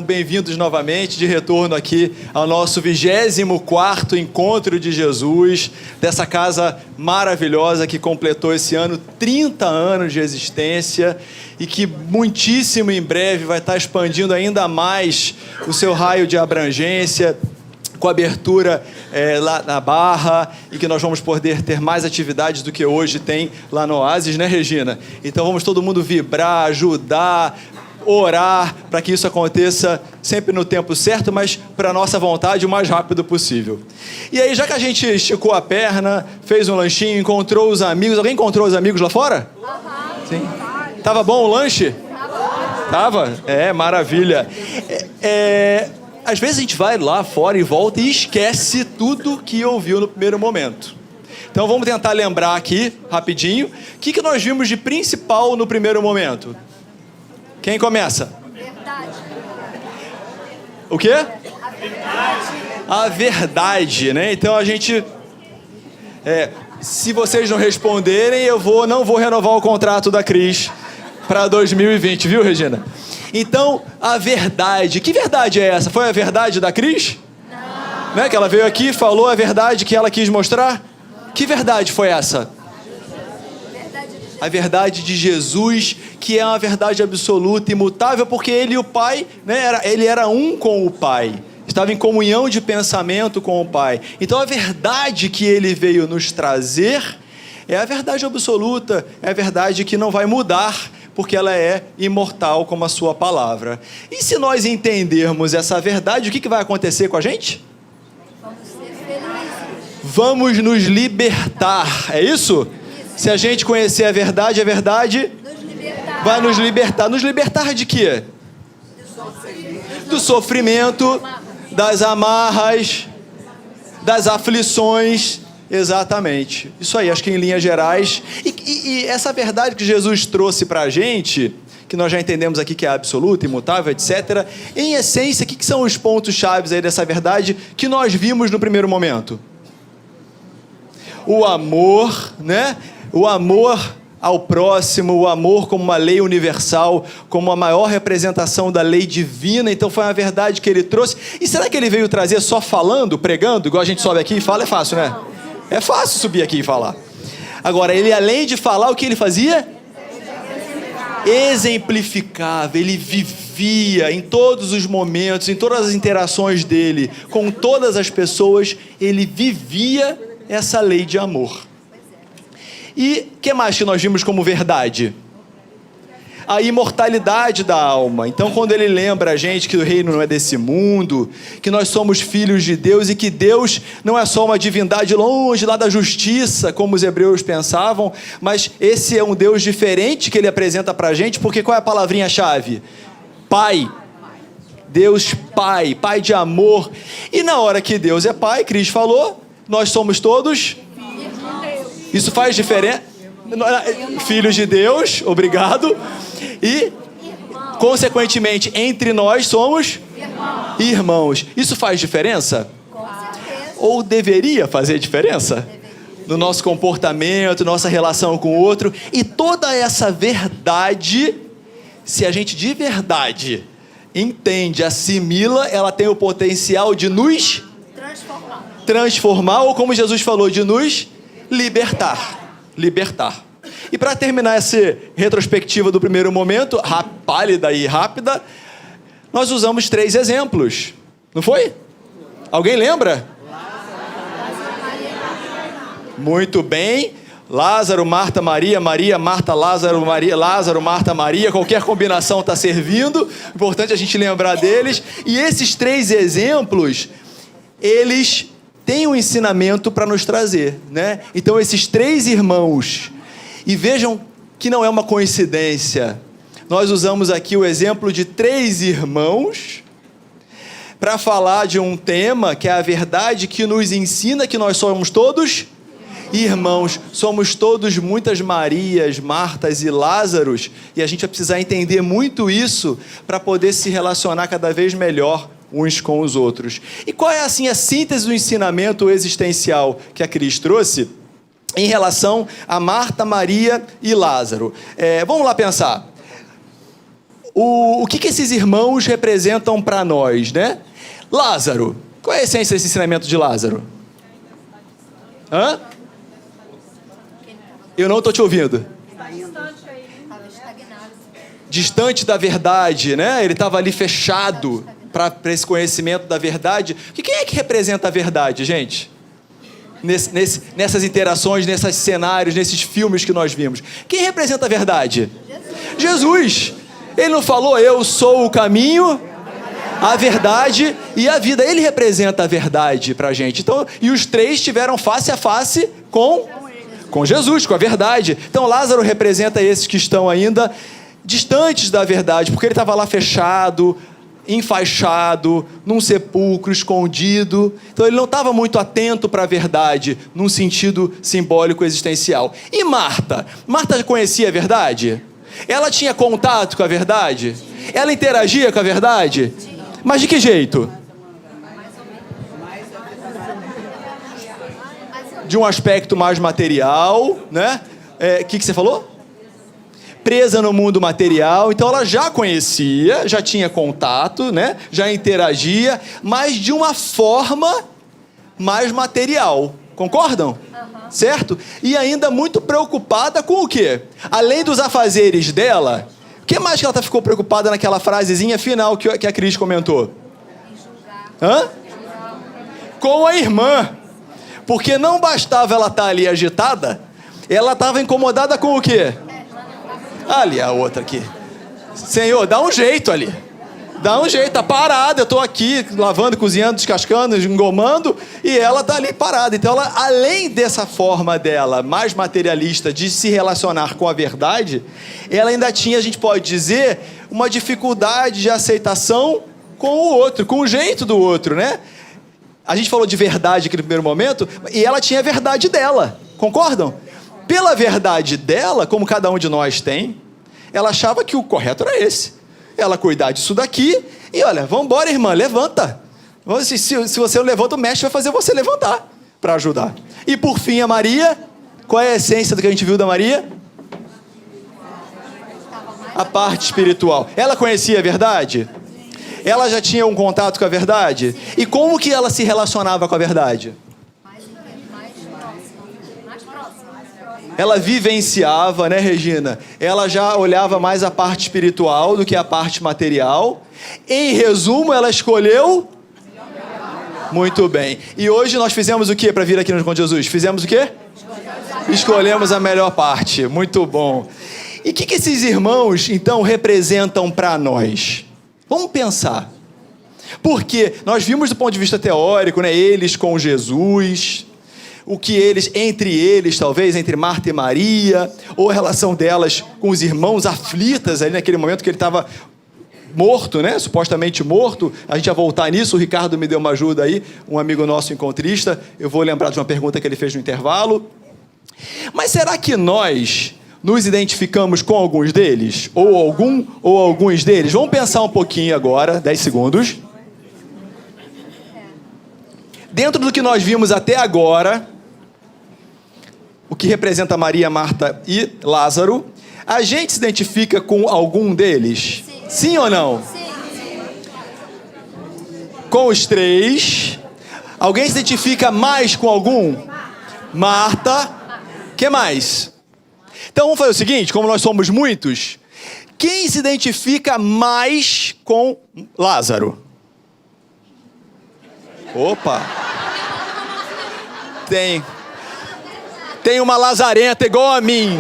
Bem-vindos novamente, de retorno aqui ao nosso 24º Encontro de Jesus, dessa casa maravilhosa que completou esse ano 30 anos de existência e que muitíssimo em breve vai estar expandindo ainda mais o seu raio de abrangência, com abertura lá na Barra, e que nós vamos poder ter mais atividades do que hoje tem lá no Oásis, né, Regina? Então vamos todo mundo vibrar, ajudar, orar para que isso aconteça sempre no tempo certo, mas para a nossa vontade o mais rápido possível. E aí, já que a gente esticou a perna, fez um lanchinho, encontrou os amigos... Alguém encontrou os amigos lá fora? Sim. Tava bom o lanche? Tava? Maravilha. Às vezes a gente vai lá fora e volta e esquece tudo que ouviu no primeiro momento. Então vamos tentar lembrar aqui, rapidinho, o que nós vimos de principal no primeiro momento. Quem começa? Verdade. O quê? A verdade. A verdade, né? Então a gente... se vocês não responderem, eu não vou renovar o contrato da Cris para 2020, viu, Regina? Então, a verdade. Que verdade é essa? Foi a verdade da Cris? Não. Né? Que ela veio aqui e falou a verdade que ela quis mostrar? Que verdade foi essa? A verdade de Jesus, que é uma verdade absoluta, imutável, porque ele e o Pai, né, ele era um com o Pai, estava em comunhão de pensamento com o Pai. Então a verdade que ele veio nos trazer é a verdade absoluta, é a verdade que não vai mudar, porque ela é imortal como a sua palavra. E se nós entendermos essa verdade, o que vai acontecer com a gente? Vamos ser felizes. Vamos nos libertar, é isso? Se a gente conhecer a verdade vai nos libertar. Nos libertar de quê? Do sofrimento, das amarras, das aflições. Exatamente. Isso aí, acho que em linhas gerais. E essa verdade que Jesus trouxe para a gente, que nós já entendemos aqui que é absoluta, imutável, etc. Em essência, o que são os pontos chaves aí dessa verdade que nós vimos no primeiro momento? O amor, né? O amor ao próximo, o amor como uma lei universal, como a maior representação da lei divina. Então foi uma verdade que ele trouxe. E será que ele veio trazer só falando, pregando, igual a gente sobe aqui e fala? É fácil, né? É fácil subir aqui e falar. Agora, ele além de falar, o que ele fazia? Exemplificava. Ele vivia em todos os momentos, em todas as interações dele, com todas as pessoas, ele vivia essa lei de amor. E o que mais que nós vimos como verdade? A imortalidade da alma. Então, quando ele lembra a gente que o reino não é desse mundo, que nós somos filhos de Deus e que Deus não é só uma divindade longe lá da justiça, como os hebreus pensavam, mas esse é um Deus diferente que ele apresenta pra gente, porque qual é a palavrinha-chave? Pai. Deus Pai, Pai de amor. E na hora que Deus é Pai, Cristo falou, nós somos todos... Isso faz diferença? Filhos de Deus, obrigado. E, consequentemente, entre nós somos irmãos. Isso faz diferença? Ou deveria fazer diferença? No nosso comportamento, nossa relação com o outro. E toda essa verdade, se a gente de verdade entende, assimila, ela tem o potencial de nos transformar, ou como Jesus falou, de nos libertar. E para terminar essa retrospectiva do primeiro momento, pálida e rápida, nós usamos 3 exemplos. Não foi? Alguém lembra? Muito bem. Lázaro, Marta, Maria, Maria, Marta, Lázaro, Maria, Lázaro, Marta, Maria. Qualquer combinação está servindo. Importante a gente lembrar deles. E esses 3 exemplos, eles... tem um ensinamento para nos trazer, né? Então, esses 3 irmãos, e vejam que não é uma coincidência, nós usamos aqui o exemplo de 3 irmãos para falar de um tema que é a verdade que nos ensina que nós somos todos irmãos, somos todos muitas Marias, Martas e Lázaros, e a gente vai precisar entender muito isso para poder se relacionar cada vez melhor uns com os outros. E qual é, assim, a síntese do ensinamento existencial que a Cris trouxe em relação a Marta, Maria e Lázaro? Vamos lá pensar. o que esses irmãos representam para nós, né? Lázaro. Qual é a essência desse ensinamento de Lázaro? Hã? Eu não estou te ouvindo. Estava estagnado. Distante da verdade, né? Ele estava ali fechado para esse conhecimento da verdade. Quem é que representa a verdade, gente? Nessas interações, nesses cenários, nesses filmes que nós vimos. Quem representa a verdade? Jesus. Ele não falou, eu sou o caminho, a verdade e a vida. Ele representa a verdade pra gente. Então, e os três estiveram face a face com Jesus, com a verdade. Então, Lázaro representa esses que estão ainda distantes da verdade, porque ele estava lá fechado, enfaixado, num sepulcro, escondido. Então, ele não estava muito atento para a verdade, num sentido simbólico existencial. E Marta? Marta conhecia a verdade? Ela tinha contato com a verdade? Ela interagia com a verdade? Mas de que jeito? De um aspecto mais material, né? Que você falou? Presa no mundo material. Então ela já conhecia, já tinha contato, né? Já interagia, mas de uma forma mais material. Concordam? Certo? E ainda muito preocupada com o quê? Além dos afazeres dela, o que mais que ela ficou preocupada naquela frasezinha final que a Cris comentou? Hã? Com a irmã. Porque não bastava ela estar ali agitada, ela estava incomodada com o quê? Ali, a outra aqui. Senhor, dá um jeito ali. Dá um jeito, tá parada. Eu tô aqui lavando, cozinhando, descascando, engomando, e ela tá ali parada. Então, ela, além dessa forma dela, mais materialista, de se relacionar com a verdade, ela ainda tinha, a gente pode dizer, uma dificuldade de aceitação com o outro, com o jeito do outro, né? A gente falou de verdade aqui no primeiro momento, e ela tinha a verdade dela. Concordam? Pela verdade dela, como cada um de nós tem, ela achava que o correto era esse. Ela cuidar disso daqui e olha, vamos embora, irmã, levanta. Se você não levanta, o mestre vai fazer você levantar para ajudar. E por fim, a Maria, qual é a essência do que a gente viu da Maria? A parte espiritual. Ela conhecia a verdade? Ela já tinha um contato com a verdade? E como que ela se relacionava com a verdade? Ela vivenciava, né, Regina? Ela já olhava mais a parte espiritual do que a parte material. Em resumo, ela escolheu? Muito bem. E hoje nós fizemos o que para vir aqui no Encontro de Jesus? Fizemos o quê? Escolhemos a melhor parte. Muito bom. E o que esses irmãos, então, representam para nós? Vamos pensar. Porque nós vimos do ponto de vista teórico, né, eles com Jesus, o que eles, talvez, entre Marta e Maria, ou a relação delas com os irmãos aflitas, ali naquele momento que ele estava morto, né? Supostamente morto. A gente ia voltar nisso, o Ricardo me deu uma ajuda aí, um amigo nosso encontrista. Eu vou lembrar de uma pergunta que ele fez no intervalo. Mas será que nós nos identificamos com alguns deles? Ou alguns deles? Vamos pensar um pouquinho agora, 10 segundos. Dentro do que nós vimos até agora, o que representa Maria, Marta e Lázaro, a gente se identifica com algum deles? Sim ou não? Sim. Com os três. Alguém se identifica mais com algum? Marta. Que mais? Então vamos fazer o seguinte, como nós somos muitos, quem se identifica mais com Lázaro? Opa! Tem uma lazarenta igual a mim.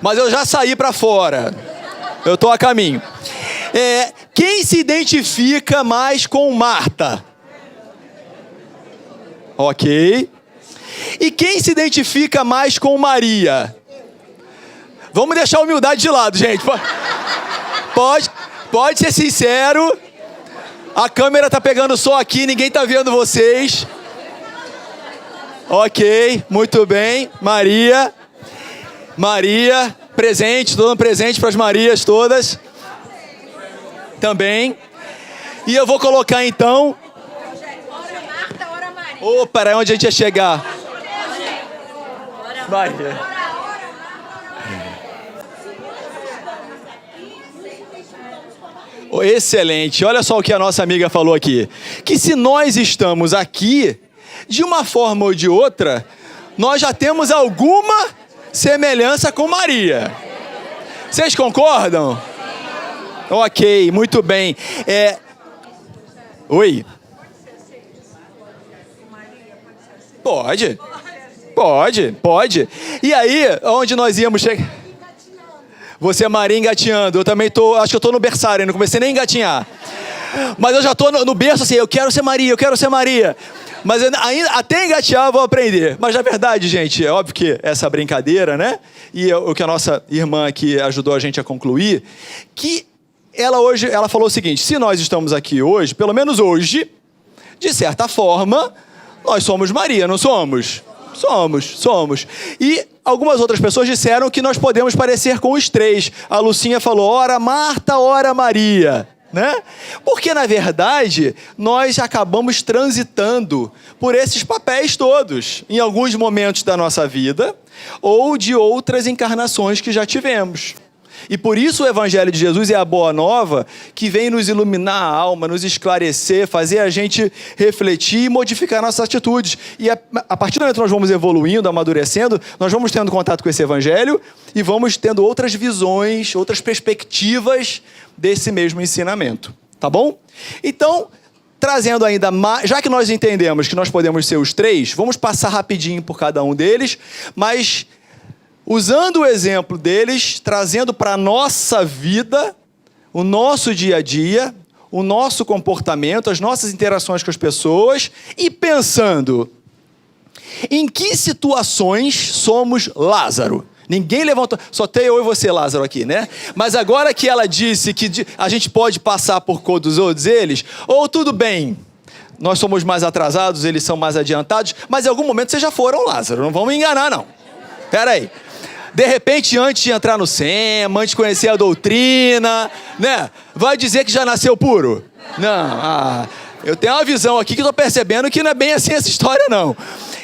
Mas eu já saí para fora. Eu tô a caminho. Quem se identifica mais com Marta? Ok. E quem se identifica mais com Maria? Vamos deixar a humildade de lado, gente. Pode ser sincero. A câmera tá pegando só aqui, ninguém tá vendo vocês. Ok, muito bem. Maria, presente, dando presente para as Marias todas. Também. E eu vou colocar então. Ora Marta, ora Maria. Opa, era onde a gente ia chegar. Maria. Excelente. Olha só o que a nossa amiga falou aqui. Que se nós estamos aqui, de uma forma ou de outra, nós já temos alguma semelhança com Maria. Vocês concordam? Ok, muito bem. Oi? Pode. E aí, onde nós íamos chegar? Você é Maria engatinhando. Eu também acho que eu tô no berçário, não comecei nem a engatinhar. Mas eu já tô no berço assim, eu quero ser Maria. Mas ainda, até engatear eu vou aprender. Mas na verdade, gente, é óbvio que essa brincadeira, né? E o que a nossa irmã aqui ajudou a gente a concluir, que ela falou o seguinte: se nós estamos aqui hoje, pelo menos hoje, de certa forma, nós somos Maria, não somos? Somos. E algumas outras pessoas disseram que nós podemos parecer com os três. A Lucinha falou, ora Marta, ora Maria, né? Porque, na verdade, nós acabamos transitando por esses papéis todos, em alguns momentos da nossa vida, ou de outras encarnações que já tivemos. E por isso o Evangelho de Jesus é a boa nova que vem nos iluminar a alma, nos esclarecer, fazer a gente refletir e modificar nossas atitudes. E a partir do momento que nós vamos evoluindo, amadurecendo, nós vamos tendo contato com esse Evangelho e vamos tendo outras visões, outras perspectivas desse mesmo ensinamento. Tá bom? Então, trazendo ainda mais, já que nós entendemos que nós podemos ser os três, vamos passar rapidinho por cada um deles, mas usando o exemplo deles, trazendo para a nossa vida, o nosso dia a dia, o nosso comportamento, as nossas interações com as pessoas e pensando em que situações somos Lázaro. Ninguém levantou, só tem eu e você, Lázaro, aqui, né? Mas agora que ela disse que a gente pode passar por todos eles, ou tudo bem, nós somos mais atrasados, eles são mais adiantados, mas em algum momento vocês já foram Lázaro, não vão me enganar, não. Pera aí. De repente, antes de entrar no SEMA, antes de conhecer a doutrina, né? Vai dizer que já nasceu puro? Não. Eu tenho uma visão aqui que estou percebendo que não é bem assim essa história, não.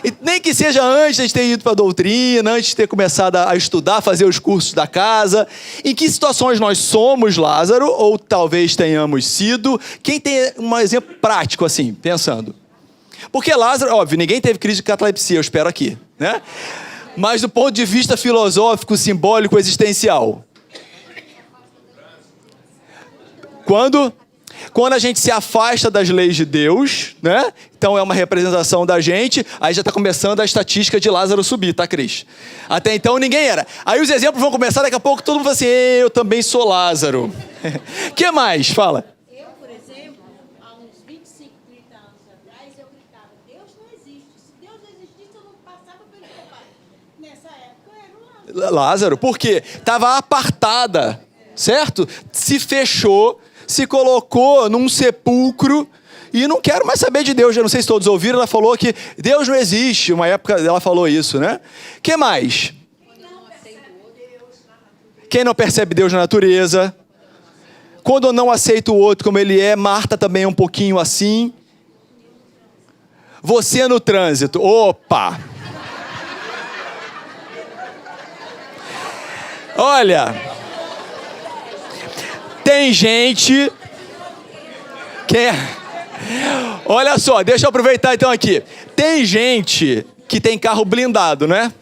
E nem que seja antes de a gente ter ido para a doutrina, antes de ter começado a estudar, fazer os cursos da casa. Em que situações nós somos Lázaro, ou talvez tenhamos sido? Quem tem um exemplo prático assim, pensando? Porque Lázaro, óbvio, ninguém teve crise de catalepsia, eu espero aqui, né? Mas do ponto de vista filosófico, simbólico, existencial. Quando a gente se afasta das leis de Deus, né? Então é uma representação da gente, aí já está começando a estatística de Lázaro subir, tá, Cris? Até então ninguém era. Aí os exemplos vão começar, daqui a pouco todo mundo vai assim, eu também sou Lázaro. O que mais? Fala. Eu, por exemplo, há uns 25, 30 anos atrás, eu gritava, Deus não existe. Se Deus não existisse, eu não passava pelo meu pai. Nessa época eu era o Lázaro. Lázaro, por quê? Estava apartada, certo? Se fechou, se colocou num sepulcro e não quero mais saber de Deus. Eu não sei se todos ouviram, ela falou que Deus não existe. Uma época ela falou isso, né? O que mais? Quem não percebe Deus na natureza. Quando eu não aceito o outro como ele é, Marta também é um pouquinho assim. Você no trânsito. Opa! Olha, tem gente que... Olha só, deixa eu aproveitar então aqui. Tem gente que tem carro blindado, né?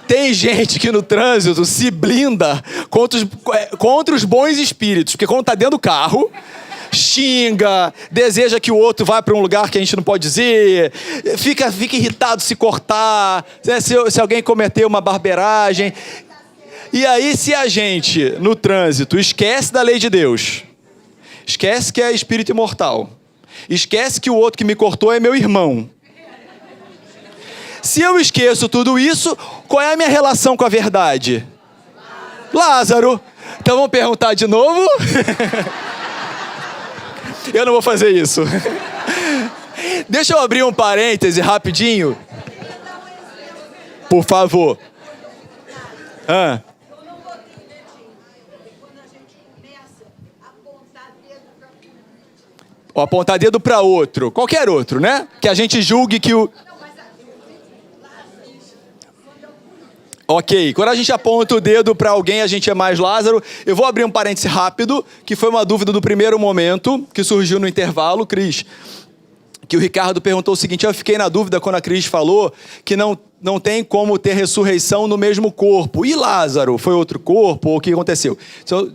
Tem gente que no trânsito se blinda contra os bons espíritos, porque quando tá dentro do carro, xinga, deseja que o outro vá para um lugar que a gente não pode dizer, fica irritado se cortar, né? Se alguém cometer uma barbeiragem. E aí, se a gente, no trânsito, esquece da lei de Deus, esquece que é espírito imortal, esquece que o outro que me cortou é meu irmão. Se eu esqueço tudo isso, qual é a minha relação com a verdade? Lázaro. Então vamos perguntar de novo? Eu não vou fazer isso. Deixa eu abrir um parêntese rapidinho. Por favor. Apontar dedo para outro, qualquer outro, né? Que a gente julgue que o... Ok, quando a gente aponta o dedo para alguém, a gente é mais Lázaro. Eu vou abrir um parêntese rápido, que foi uma dúvida do primeiro momento, que surgiu no intervalo, Cris. Que o Ricardo perguntou o seguinte: eu fiquei na dúvida quando a Cris falou que não tem como ter ressurreição no mesmo corpo. E Lázaro? Foi outro corpo? Ou o que aconteceu?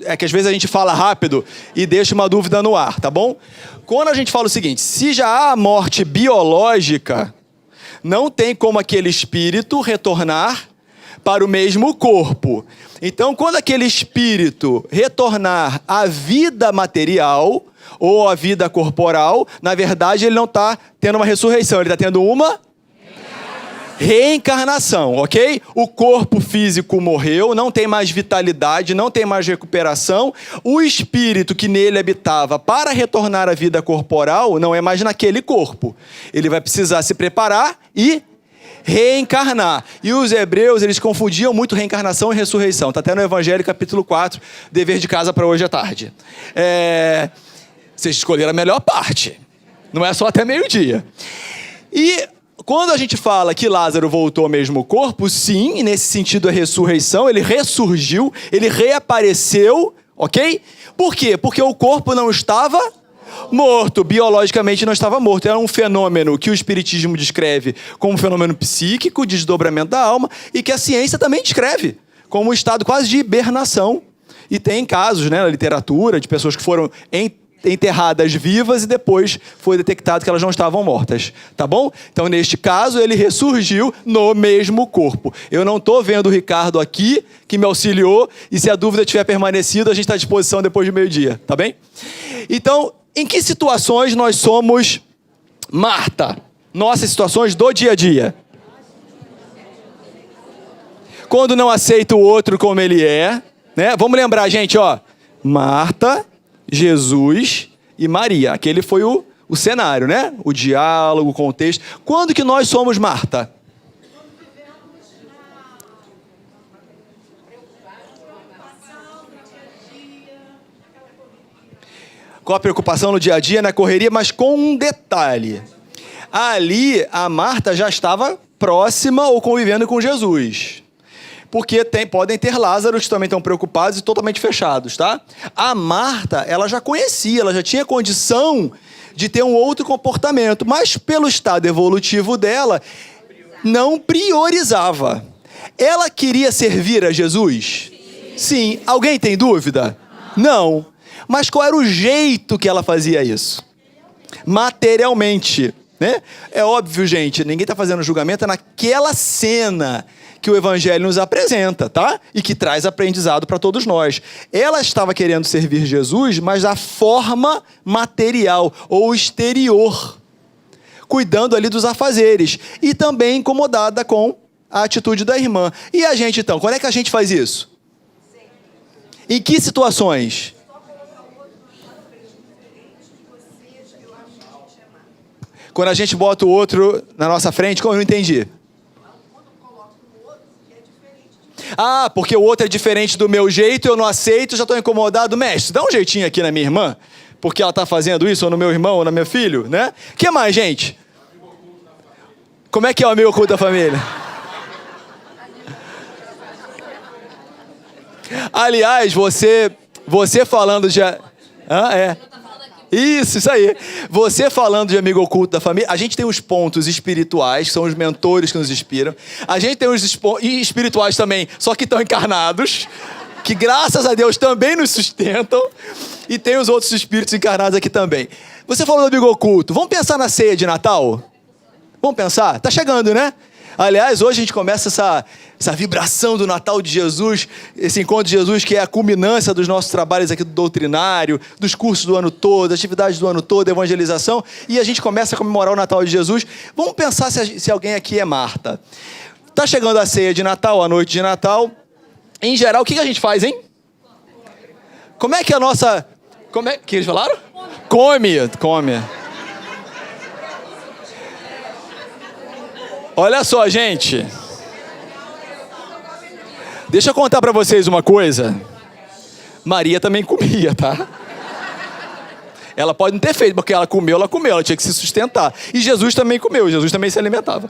É que às vezes a gente fala rápido e deixa uma dúvida no ar, tá bom? Quando a gente fala o seguinte: se já há a morte biológica, não tem como aquele espírito retornar para o mesmo corpo. Então, quando aquele espírito retornar à vida material ou à vida corporal, na verdade ele não está tendo uma ressurreição, ele está tendo uma reencarnação, ok? O corpo físico morreu, não tem mais vitalidade, não tem mais recuperação. O espírito que nele habitava para retornar à vida corporal não é mais naquele corpo. Ele vai precisar se preparar e reencarnar. E os hebreus, eles confundiam muito reencarnação e ressurreição. Está até no Evangelho, capítulo 4, dever de casa para hoje à tarde. Vocês escolheram a melhor parte. Não é só até meio-dia. E quando a gente fala que Lázaro voltou ao mesmo corpo, sim, nesse sentido é ressurreição, ele ressurgiu, ele reapareceu, ok? Por quê? Porque o corpo não estava morto, biologicamente não estava morto. Era um fenômeno que o espiritismo descreve como um fenômeno psíquico, desdobramento da alma, e que a ciência também descreve como um estado quase de hibernação. E tem casos, né, na literatura de pessoas que foram enterradas vivas e depois foi detectado que elas não estavam mortas, tá bom? Então, neste caso, ele ressurgiu no mesmo corpo. Eu não estou vendo o Ricardo aqui, que me auxiliou, e se a dúvida tiver permanecido, a gente está à disposição depois de meio-dia, tá bem? Então, em que situações nós somos Marta? Nossas situações do dia a dia. Quando não aceita o outro como ele é, né? Vamos lembrar, gente, ó. Marta, Jesus e Maria. Aquele foi o cenário, né? O diálogo, o contexto. Quando que nós somos Marta? Com a preocupação no dia a dia, na correria, mas com um detalhe. Ali, a Marta já estava próxima ou convivendo com Jesus. Porque podem ter Lázaros que também estão preocupados e totalmente fechados, tá? A Marta, ela já conhecia, ela já tinha condição de ter um outro comportamento, mas pelo estado evolutivo dela, não priorizava. Ela queria servir a Jesus? Sim. Alguém tem dúvida? Não. Mas qual era o jeito que ela fazia isso? Materialmente, né? É óbvio, gente, ninguém está fazendo julgamento, é naquela cena que o Evangelho nos apresenta, tá? E que traz aprendizado para todos nós. Ela estava querendo servir Jesus, mas da forma material ou exterior, cuidando ali dos afazeres e também incomodada com a atitude da irmã. E a gente, então, quando é que a gente faz isso? Em que situações? Quando a gente bota o outro na nossa frente, como eu não entendi? Ah, porque o outro é diferente do meu jeito, eu não aceito, já estou incomodado. Mestre, dá um jeitinho aqui na minha irmã, porque ela está fazendo isso, ou no meu irmão, ou no meu filho, né? O que mais, gente? Como é que é o amigo oculto da família? Aliás, você falando de... Isso aí. Você falando de amigo oculto da família, a gente tem os pontos espirituais, que são os mentores que nos inspiram. A gente tem os espirituais também, só que estão encarnados, que graças a Deus também nos sustentam. E tem os outros espíritos encarnados aqui também. Você falou do amigo oculto. Vamos pensar na ceia de Natal? Vamos pensar? Tá chegando, né? Aliás, hoje a gente começa essa vibração do Natal de Jesus, esse encontro de Jesus que é a culminância dos nossos trabalhos aqui do doutrinário, dos cursos do ano todo, das atividades do ano todo, evangelização, e a gente começa a comemorar o Natal de Jesus. Vamos pensar se alguém aqui é Marta. Tá chegando a ceia de Natal, a noite de Natal. Em geral, o que a gente faz, hein? Como é que a nossa... O que eles falaram? Come. Olha só, gente. Deixa eu contar pra vocês uma coisa. Maria também comia, tá? Ela pode não ter feito, porque ela tinha que se sustentar. E Jesus também comeu, Jesus também se alimentava.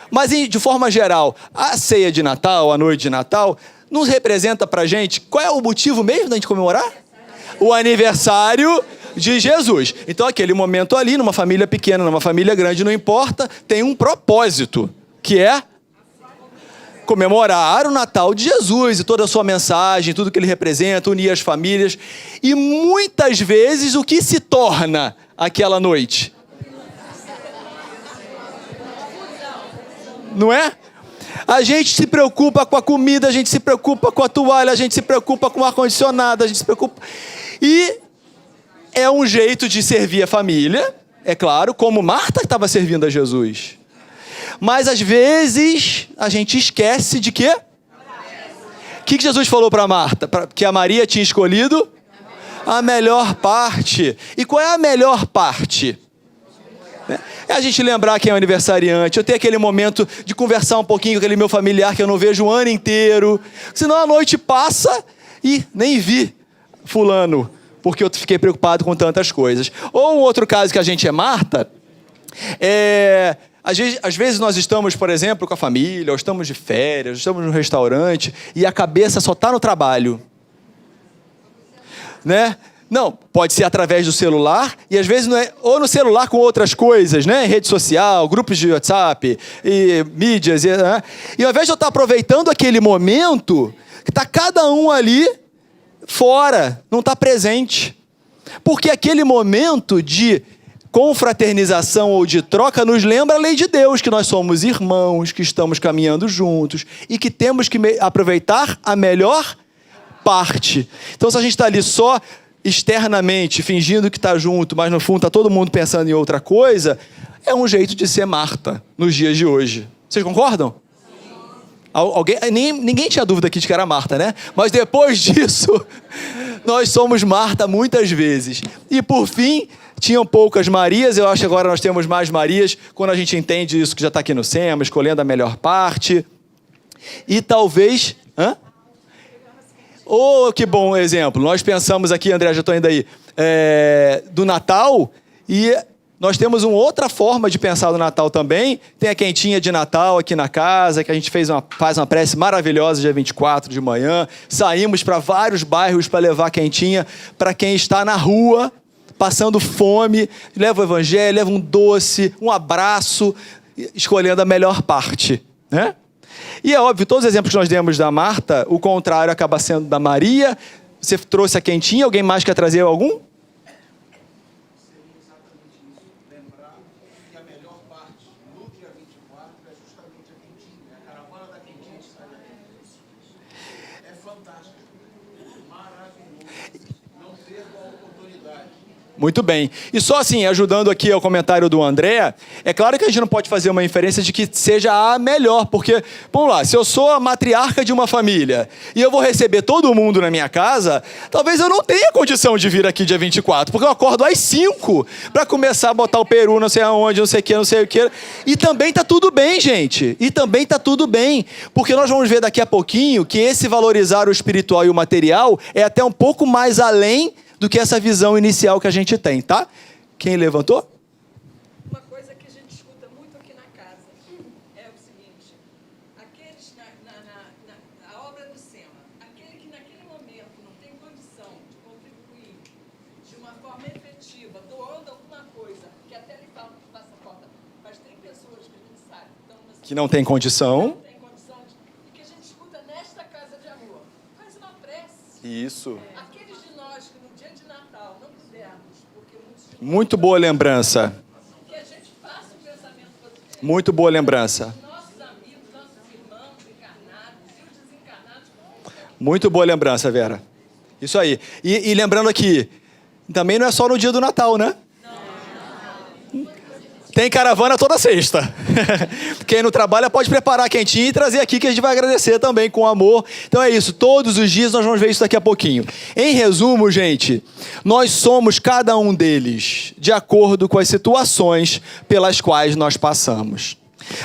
Mas, de forma geral, a ceia de Natal, a noite de Natal, nos representa pra gente, qual é o motivo mesmo da gente comemorar? O aniversário de Jesus. Então, aquele momento ali, numa família pequena, numa família grande, não importa, tem um propósito, que é comemorar o Natal de Jesus e toda a sua mensagem, tudo que ele representa, unir as famílias. E muitas vezes, o que se torna aquela noite? Não é? A gente se preocupa com a comida, a gente se preocupa com a toalha, a gente se preocupa com o ar-condicionado, a gente se preocupa... E é um jeito de servir a família, é claro, como Marta estava servindo a Jesus. Mas, às vezes, a gente esquece de quê? O que Jesus falou para Marta? Que a Maria tinha escolhido a melhor parte. E qual é a melhor parte? É a gente lembrar quem é o aniversariante, eu ter aquele momento de conversar um pouquinho com aquele meu familiar que eu não vejo o ano inteiro. Senão a noite passa e nem vi fulano, porque eu fiquei preocupado com tantas coisas. Ou um outro caso que a gente é Marta, às vezes nós estamos, por exemplo, com a família, ou estamos de férias, ou estamos no restaurante, e a cabeça só está no trabalho. Né? Não, pode ser através do celular, e às vezes não é, ou no celular com outras coisas, né? Rede social, grupos de WhatsApp, e mídias. E ao invés de eu estar aproveitando aquele momento, que está cada um ali fora, não está presente. Porque aquele momento de confraternização ou de troca nos lembra a lei de Deus, que nós somos irmãos, que estamos caminhando juntos e que temos que aproveitar a melhor parte. Então, se a gente está ali só externamente, fingindo que está junto, mas no fundo está todo mundo pensando em outra coisa, é um jeito de ser Marta nos dias de hoje. Vocês concordam? Ninguém tinha dúvida aqui de que era Marta, né? Mas depois disso, nós somos Marta muitas vezes. E por fim, tinham poucas Marias, eu acho que agora nós temos mais Marias, quando a gente entende isso que já está aqui no SEMA, escolhendo a melhor parte. E talvez... Oh, que bom exemplo. Nós pensamos aqui, André, já estou indo aí, do Natal, e nós temos uma outra forma de pensar do Natal também. Tem a quentinha de Natal aqui na casa, que a gente faz uma prece maravilhosa dia 24 de manhã. Saímos para vários bairros para levar quentinha para quem está na rua, passando fome. Leva o evangelho, leva um doce, um abraço, escolhendo a melhor parte, né? E é óbvio, todos os exemplos que nós demos da Marta, o contrário acaba sendo da Maria. Você trouxe a quentinha, alguém mais quer trazer algum? Muito bem. E só assim, ajudando aqui ao comentário do André, é claro que a gente não pode fazer uma inferência de que seja a melhor, porque, vamos lá, se eu sou a matriarca de uma família e eu vou receber todo mundo na minha casa, talvez eu não tenha condição de vir aqui dia 24, porque eu acordo às 5 para começar a botar o peru não sei aonde, não sei o que, não sei o que. E também tá tudo bem, gente. E também tá tudo bem, porque nós vamos ver daqui a pouquinho que esse valorizar o espiritual e o material é até um pouco mais além do que essa visão inicial que a gente tem, tá? Quem levantou? Uma coisa que a gente escuta muito aqui na casa é o seguinte: aqueles na obra do SEMA, aquele que naquele momento não tem condição de contribuir de uma forma efetiva, doando alguma coisa, que até ele fala que faça falta, mas tem pessoas que a gente sabe que não tem condição. Não tem condição e que a gente escuta nesta casa de amor. Faz uma prece. Isso. Aqueles de nós que no dia de Natal não pudermos, porque muitos de Muito boa lembrança. que a gente faça um pensamento positivo. Muito boa lembrança. Nossos amigos, nossos irmãos encarnados e os desencarnados. Muito boa lembrança, Vera. Isso aí. E lembrando aqui, também não é só no dia do Natal, né? Tem caravana toda sexta. Quem não trabalha pode preparar quentinho e trazer aqui, que a gente vai agradecer também com amor. Então é isso, todos os dias nós vamos ver isso daqui a pouquinho. Em resumo, gente, nós somos cada um deles, de acordo com as situações pelas quais nós passamos.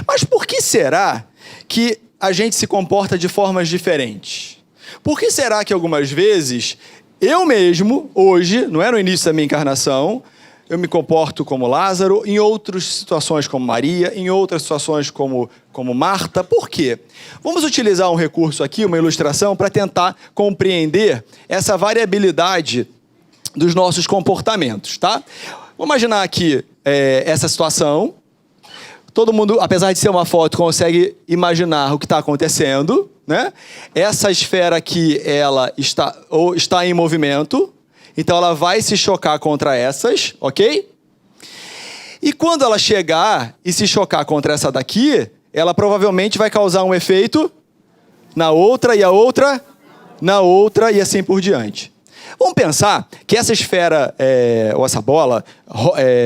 Mas por que será que a gente se comporta de formas diferentes? Por que será que algumas vezes eu mesmo, hoje, não é no início da minha encarnação, eu me comporto como Lázaro, em outras situações como Maria, em outras situações como Marta. Por quê? Vamos utilizar um recurso aqui, uma ilustração, para tentar compreender essa variabilidade dos nossos comportamentos, tá? Vamos imaginar aqui essa situação. Todo mundo, apesar de ser uma foto, consegue imaginar o que está acontecendo, né? Essa esfera aqui, ela está em movimento, então ela vai se chocar contra essas, ok? E quando ela chegar e se chocar contra essa daqui, ela provavelmente vai causar um efeito na outra e a outra na outra e assim por diante. Vamos pensar que essa esfera, ou essa bola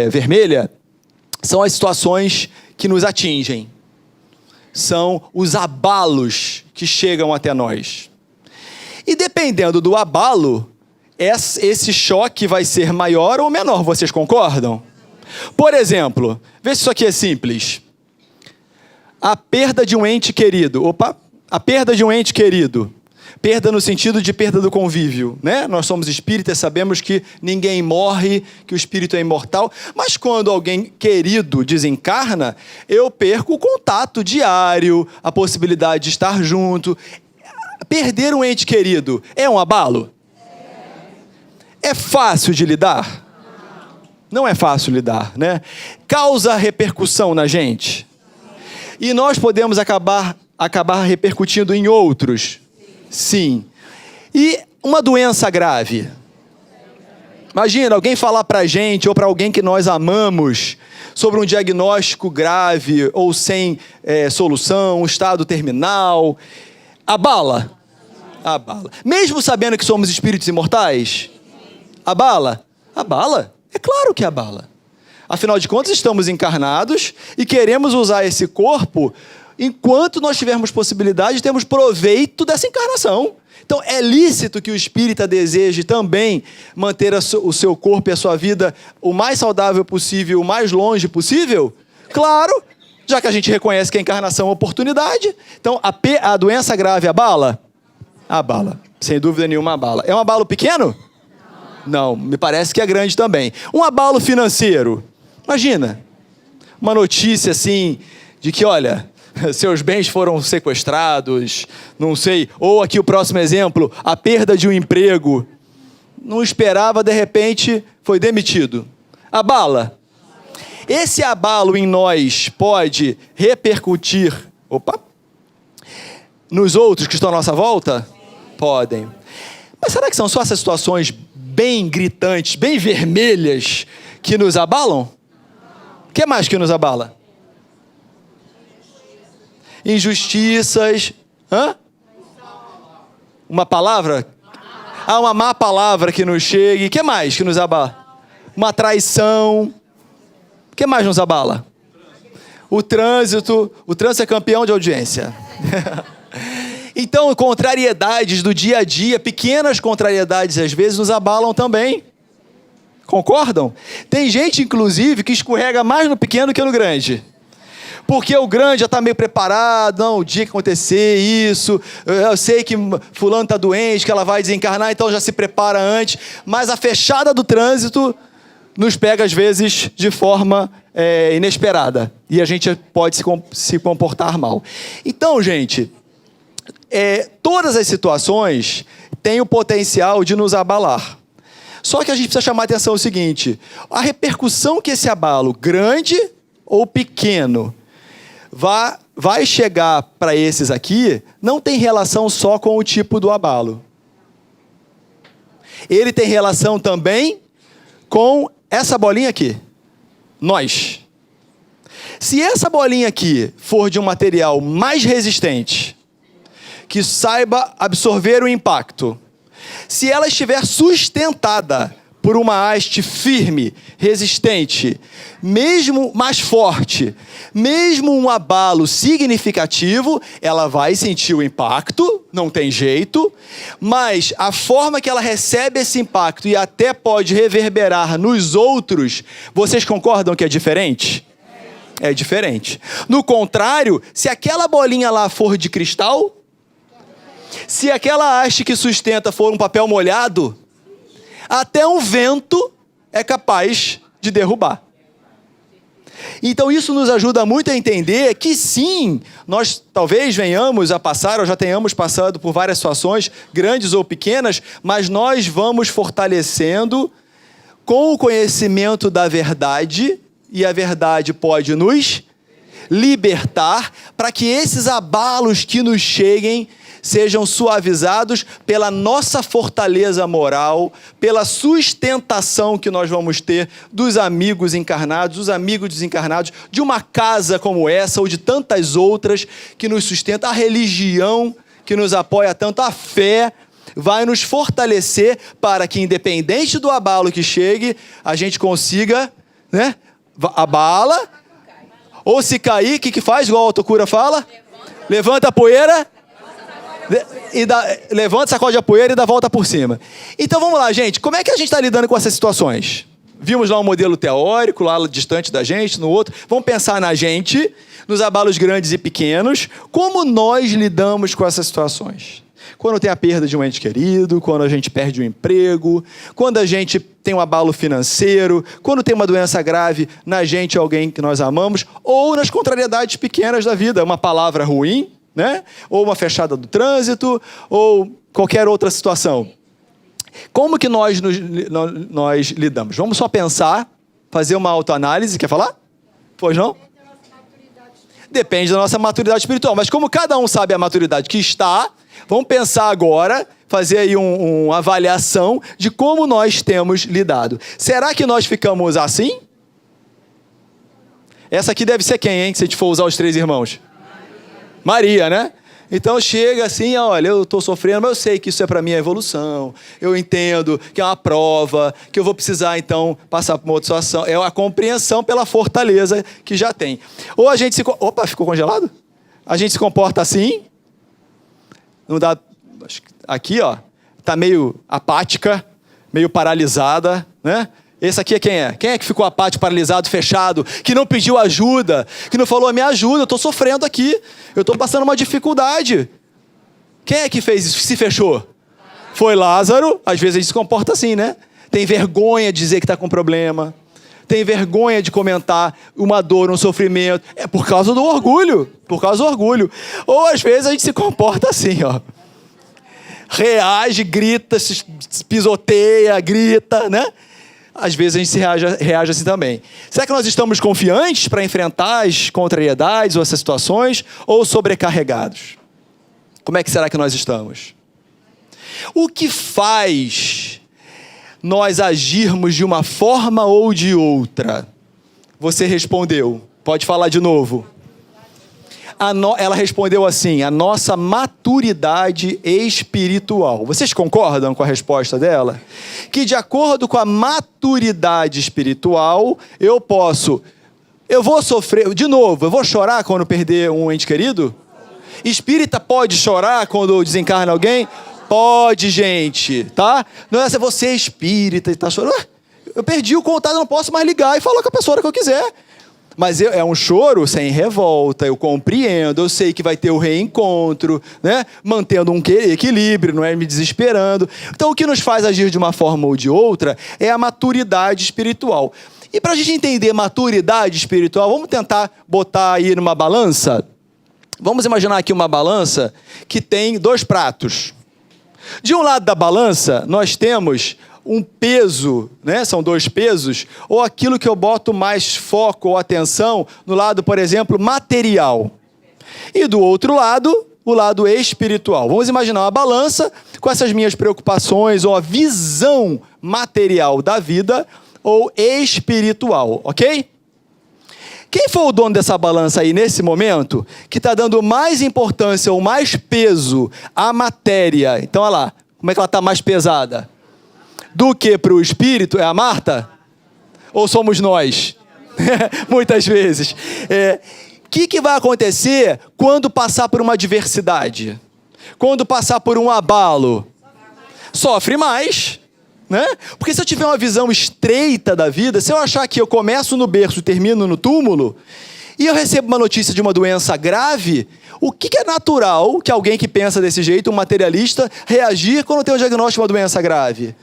vermelha, são as situações que nos atingem. São os abalos que chegam até nós. E dependendo do abalo, esse choque vai ser maior ou menor, vocês concordam? Por exemplo, vê se isso aqui é simples. A perda de um ente querido. A perda de um ente querido. Perda no sentido de perda do convívio, né? Nós somos espíritas, sabemos que ninguém morre, que o espírito é imortal, mas quando alguém querido desencarna, eu perco o contato diário, a possibilidade de estar junto. Perder um ente querido é um abalo? É fácil de lidar? Não é fácil lidar, né? Causa repercussão na gente. E nós podemos acabar repercutindo em outros. Sim. E uma doença grave. Imagina alguém falar pra gente ou pra alguém que nós amamos sobre um diagnóstico grave ou sem solução, um estado terminal. Abala? Abala. Mesmo sabendo que somos espíritos imortais? Abala? Abala. É claro que abala. Afinal de contas, estamos encarnados e queremos usar esse corpo enquanto nós tivermos possibilidade de termos proveito dessa encarnação. Então, é lícito que o espírita deseje também manter o seu corpo e a sua vida o mais saudável possível, o mais longe possível? Claro, já que a gente reconhece que a encarnação é uma oportunidade. Então, a doença grave abala? Abala. Sem dúvida nenhuma abala. É um abalo pequeno? Não, me parece que é grande também. Um abalo financeiro. Imagina, uma notícia assim, de que, olha, seus bens foram sequestrados, não sei. Ou aqui o próximo exemplo, a perda de um emprego. Não esperava, de repente, foi demitido. Abala. Esse abalo em nós pode repercutir, nos outros que estão à nossa volta? Podem. Mas será que são só essas situações bem gritantes, bem vermelhas, que nos abalam? O que mais que nos abala? Injustiças. Uma palavra? Uma má palavra que nos chegue. O que mais que nos abala? Uma traição. O que mais nos abala? O trânsito. O trânsito é campeão de audiência. Então, contrariedades do dia a dia, pequenas contrariedades às vezes nos abalam também. Concordam? Tem gente, inclusive, que escorrega mais no pequeno que no grande. Porque o grande já está meio preparado, não, o dia que acontecer isso, eu sei que fulano está doente, que ela vai desencarnar, então já se prepara antes. Mas a fechada do trânsito nos pega, às vezes, de forma inesperada. E a gente pode se comportar mal. Então, gente, todas as situações têm o potencial de nos abalar. Só que a gente precisa chamar a atenção o seguinte: a repercussão que esse abalo, grande ou pequeno, vai chegar para esses aqui, não tem relação só com o tipo do abalo. Ele tem relação também com essa bolinha aqui. Nós. Se essa bolinha aqui for de um material mais resistente, que saiba absorver o impacto, se ela estiver sustentada por uma haste firme, resistente, mesmo mais forte, mesmo um abalo significativo, ela vai sentir o impacto, não tem jeito, mas a forma que ela recebe esse impacto e até pode reverberar nos outros, vocês concordam que é diferente? É diferente. No contrário, se aquela bolinha lá for de cristal, se aquela haste que sustenta for um papel molhado, Até um vento é capaz de derrubar. Então isso nos ajuda muito a entender que sim, nós talvez venhamos a passar, ou já tenhamos passado por várias situações, grandes ou pequenas, mas nós vamos fortalecendo com o conhecimento da verdade, e a verdade pode nos libertar, para que esses abalos que nos cheguem sejam suavizados pela nossa fortaleza moral, pela sustentação que nós vamos ter dos amigos encarnados, dos amigos desencarnados, de uma casa como essa ou de tantas outras que nos sustenta, a religião que nos apoia tanto, a fé vai nos fortalecer para que, independente do abalo que chegue, a gente consiga, né, abala, ou se cair, o que faz, igual a autocura fala? Levanta a poeira, levanta, sacode a poeira e dá a volta por cima. Então vamos lá, gente. Como é que a gente está lidando com essas situações? Vimos lá um modelo teórico, lá distante da gente, no outro. Vamos pensar na gente, nos abalos grandes e pequenos. Como nós lidamos com essas situações? Quando tem a perda de um ente querido, quando a gente perde um emprego, quando a gente tem um abalo financeiro, quando tem uma doença grave na gente, alguém que nós amamos, ou nas contrariedades pequenas da vida, uma palavra ruim, né? Ou uma fechada do trânsito, ou qualquer outra situação. Como que nós lidamos? Vamos só pensar, fazer uma autoanálise. Quer falar? Pois não? Depende da nossa maturidade espiritual. Mas como cada um sabe a maturidade que está, vamos pensar agora, fazer aí uma avaliação de como nós temos lidado. Será que nós ficamos assim? Essa aqui deve ser quem, hein? Se a gente for usar os 3 irmãos. Maria, né? Então chega assim, olha, eu estou sofrendo, mas eu sei que isso é para minha evolução. Eu entendo que é uma prova, que eu vou precisar então passar por uma outra situação. É a compreensão pela fortaleza que já tem. Ou a gente se... Opa, ficou congelado? A gente se comporta assim. Não dá... Aqui, ó, tá meio apática, meio paralisada, né? Esse aqui é quem é? Quem é que ficou apático, paralisado, fechado, que não pediu ajuda, que não falou, me ajuda, eu estou sofrendo aqui, eu estou passando uma dificuldade. Quem é que fez isso, se fechou? Foi Lázaro. Às vezes a gente se comporta assim, né? Tem vergonha de dizer que está com problema, tem vergonha de comentar uma dor, um sofrimento, é por causa do orgulho, Ou às vezes a gente se comporta assim, ó. Reage, grita, se pisoteia, grita, né? Às vezes a gente reage assim também. Será que nós estamos confiantes para enfrentar as contrariedades ou essas situações, ou sobrecarregados? Como é que será que nós estamos? O que faz nós agirmos de uma forma ou de outra? Você respondeu. Pode falar de novo. Ela respondeu assim, a nossa maturidade espiritual. Vocês concordam com a resposta dela? Que de acordo com a maturidade espiritual, eu vou sofrer, de novo, eu vou chorar quando perder um ente querido? Espírita pode chorar quando desencarna alguém? Pode, gente, tá? Não é se você é espírita e tá chorando. Eu perdi o contato, não posso mais ligar e falar com a pessoa que eu quiser. Mas é um choro sem revolta, eu compreendo, eu sei que vai ter o reencontro, né? Mantendo um equilíbrio, não é me desesperando. Então o que nos faz agir de uma forma ou de outra é a maturidade espiritual. E para a gente entender maturidade espiritual, vamos tentar botar aí numa balança? Vamos imaginar aqui uma balança que tem 2 pratos. De um lado da balança, nós temos um peso, né? São 2 pesos, ou aquilo que eu boto mais foco ou atenção no lado, por exemplo, material. E do outro lado, o lado espiritual. Vamos imaginar uma balança com essas minhas preocupações ou a visão material da vida ou espiritual, ok? Quem for o dono dessa balança aí nesse momento, que está dando mais importância ou mais peso à matéria, então olha lá, como é que ela está mais pesada? Do que para o espírito, é a Marta? Ou somos nós? Muitas vezes. O que vai acontecer quando passar por uma adversidade? Quando passar por um abalo? Sofre mais, né? Porque se eu tiver uma visão estreita da vida, se eu achar que eu começo no berço e termino no túmulo, e eu recebo uma notícia de uma doença grave, o que é natural que alguém que pensa desse jeito, um materialista, reagir quando tem o diagnóstico de uma doença grave?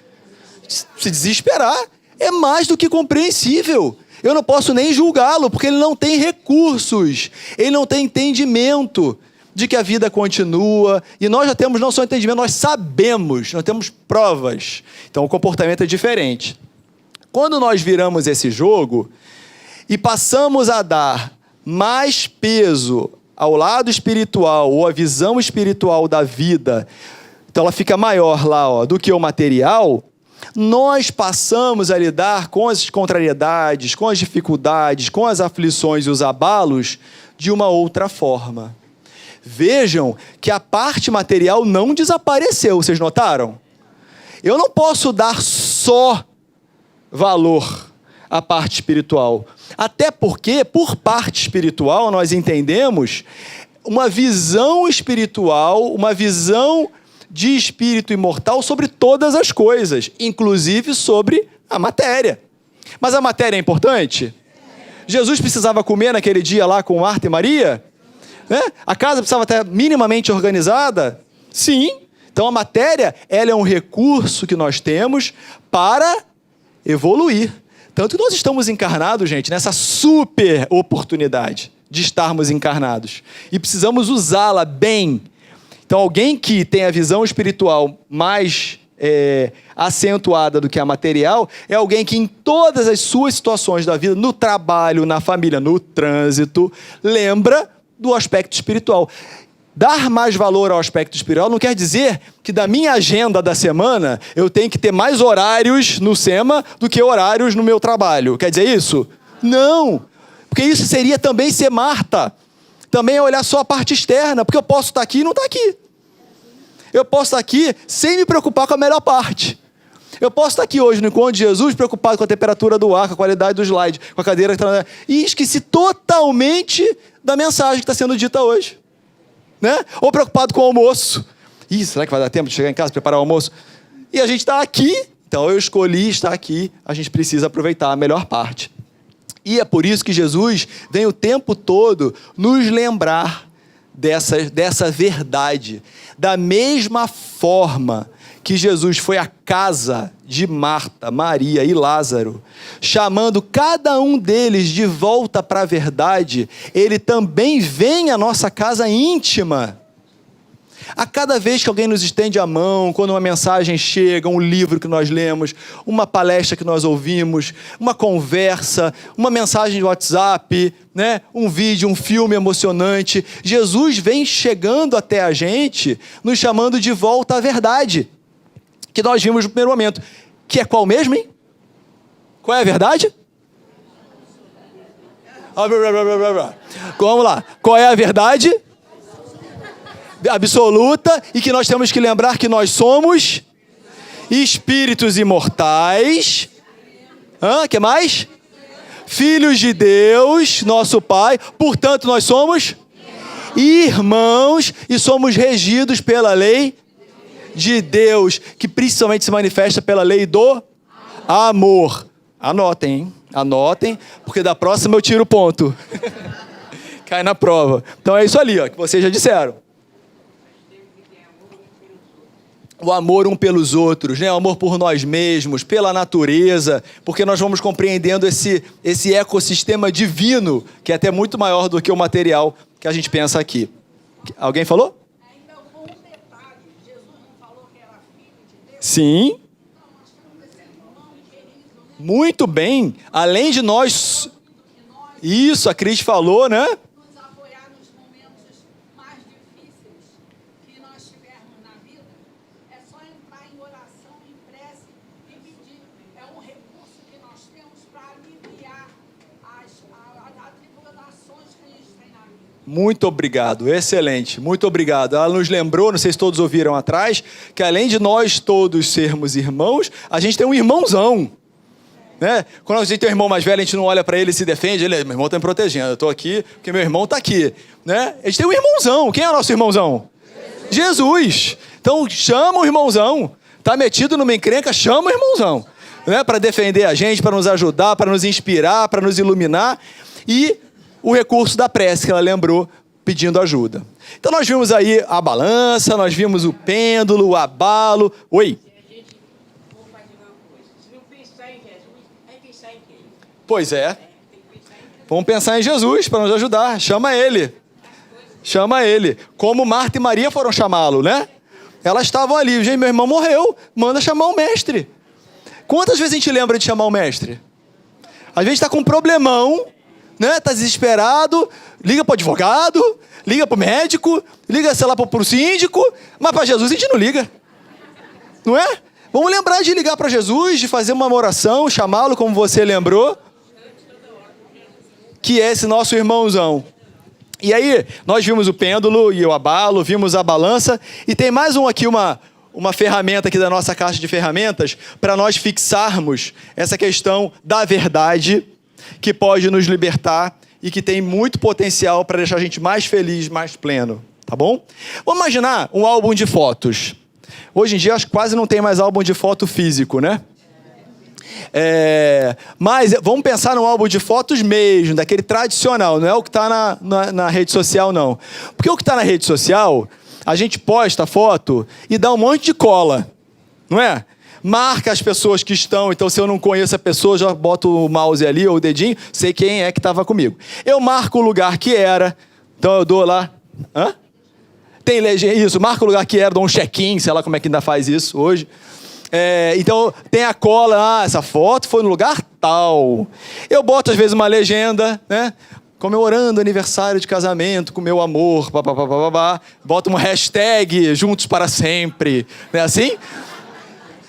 se desesperar. É mais do que compreensível. Eu não posso nem julgá-lo, porque ele não tem recursos, ele não tem entendimento de que a vida continua, e nós já temos não só entendimento, nós sabemos, nós temos provas. Então o comportamento é diferente. Quando nós viramos esse jogo e passamos a dar mais peso ao lado espiritual, ou à visão espiritual da vida, então ela fica maior lá, do que o material, nós passamos a lidar com as contrariedades, com as dificuldades, com as aflições e os abalos de uma outra forma. Vejam que a parte material não desapareceu, vocês notaram? Eu não posso dar só valor à parte espiritual. Até porque, por parte espiritual, nós entendemos uma visão espiritual, uma visão de espírito imortal sobre todas as coisas, inclusive sobre a matéria. Mas a matéria é importante? Jesus precisava comer naquele dia lá com Marta e Maria? Né? A casa precisava estar minimamente organizada? Sim. Então a matéria, ela é um recurso que nós temos para evoluir. Tanto que nós estamos encarnados, gente, nessa super oportunidade de estarmos encarnados. E precisamos usá-la bem. Então, alguém que tem a visão espiritual mais acentuada do que a material, é alguém que em todas as suas situações da vida, no trabalho, na família, no trânsito, lembra do aspecto espiritual. Dar mais valor ao aspecto espiritual não quer dizer que da minha agenda da semana eu tenho que ter mais horários no SEMA do que horários no meu trabalho. Quer dizer isso? Não! Porque isso seria também ser Marta. Também é olhar só a parte externa, porque eu posso estar aqui e não estar aqui. Eu posso estar aqui sem me preocupar com a melhor parte. Eu posso estar aqui hoje no encontro de Jesus preocupado com a temperatura do ar, com a qualidade do slide, com a cadeira que está... E esqueci totalmente da mensagem que está sendo dita hoje. Né? Ou preocupado com o almoço. Ih, será que vai dar tempo de chegar em casa e preparar o almoço? E a gente está aqui, então eu escolhi estar aqui, a gente precisa aproveitar a melhor parte. E é por isso que Jesus vem o tempo todo nos lembrar dessa verdade. Da mesma forma que Jesus foi à casa de Marta, Maria e Lázaro, chamando cada um deles de volta para a verdade, ele também vem à nossa casa íntima. A cada vez que alguém nos estende a mão, quando uma mensagem chega, um livro que nós lemos, uma palestra que nós ouvimos, uma conversa, uma mensagem de WhatsApp, né? Um vídeo, um filme emocionante, Jesus vem chegando até a gente, nos chamando de volta à verdade, que nós vimos no primeiro momento. Que é qual mesmo, hein? Qual é a verdade? Vamos lá. Qual é a verdade? Absoluta, e que nós temos que lembrar que nós somos espíritos imortais. Que mais? Filhos de Deus, nosso Pai. Portanto, nós somos irmãos e somos regidos pela lei de Deus, que principalmente se manifesta pela lei do amor. Anotem, hein? Anotem, porque da próxima eu tiro o ponto. Cai na prova. Então é isso ali, que vocês já disseram. O amor um pelos outros, né? O amor por nós mesmos, pela natureza, porque nós vamos compreendendo esse ecossistema divino, que é até muito maior do que o material que a gente pensa aqui. Alguém falou? Ainda um detalhe, Jesus não falou que era filho de Deus? Sim. Muito bem. Além de nós... Isso, a Cris falou, né? Nos apoiar nos momentos mais difíceis que nós tivermos na vida. É só entrar em oração, em prece e pedir. É um recurso que nós temos para aliviar as tribulações que a gente tem na vida. Muito obrigado, excelente, muito obrigado. Ela nos lembrou, não sei se todos ouviram atrás, que além de nós todos sermos irmãos, a gente tem um irmãozão. Né? Quando a gente tem um irmão mais velho, a gente não olha para ele e se defende, meu irmão está me protegendo, eu estou aqui porque meu irmão está aqui. Né? A gente tem um irmãozão. Quem é o nosso irmãozão? Jesus. Então chama o irmãozão. Está metido numa encrenca, chama o irmãozão. Né? Para defender a gente, para nos ajudar, para nos inspirar, para nos iluminar. E o recurso da prece que ela lembrou, pedindo ajuda. Então nós vimos aí a balança, nós vimos o pêndulo, o abalo. Oi? Pois é. Vamos pensar em Jesus para nos ajudar. Chama ele. Chama ele. Como Marta e Maria foram chamá-lo, né? Elas estavam ali. Gente, meu irmão morreu. Manda chamar o mestre. Quantas vezes a gente lembra de chamar o mestre? Às vezes está com um problemão, né? Está desesperado. Liga para o advogado. Liga para o médico. Liga, sei lá, para o síndico. Mas para Jesus a gente não liga. Não é? Vamos lembrar de ligar para Jesus, de fazer uma oração, chamá-lo como você lembrou. Que é esse nosso irmãozão. E aí, nós vimos o pêndulo e o abalo, vimos a balança, e tem mais uma ferramenta aqui da nossa caixa de ferramentas para nós fixarmos essa questão da verdade que pode nos libertar e que tem muito potencial para deixar a gente mais feliz, mais pleno, tá bom? Vamos imaginar um álbum de fotos. Hoje em dia, acho que quase não tem mais álbum de foto físico, né? Mas vamos pensar num álbum de fotos mesmo, daquele tradicional, não é o que está na rede social, não. Porque o que está na rede social, a gente posta a foto e dá um monte de cola, não é? Marca as pessoas que estão, então se eu não conheço a pessoa, já boto o mouse ali ou o dedinho, sei quem é que estava comigo. Eu marco o lugar que era, então eu dou lá... Hã? Tem legenda, isso, marca o lugar que era, dou um check-in, sei lá como é que ainda faz isso hoje. Então tem a cola, essa foto foi no lugar tal. Eu boto às vezes uma legenda, né? Comemorando aniversário de casamento com meu amor, boto uma hashtag juntos para sempre, não é assim?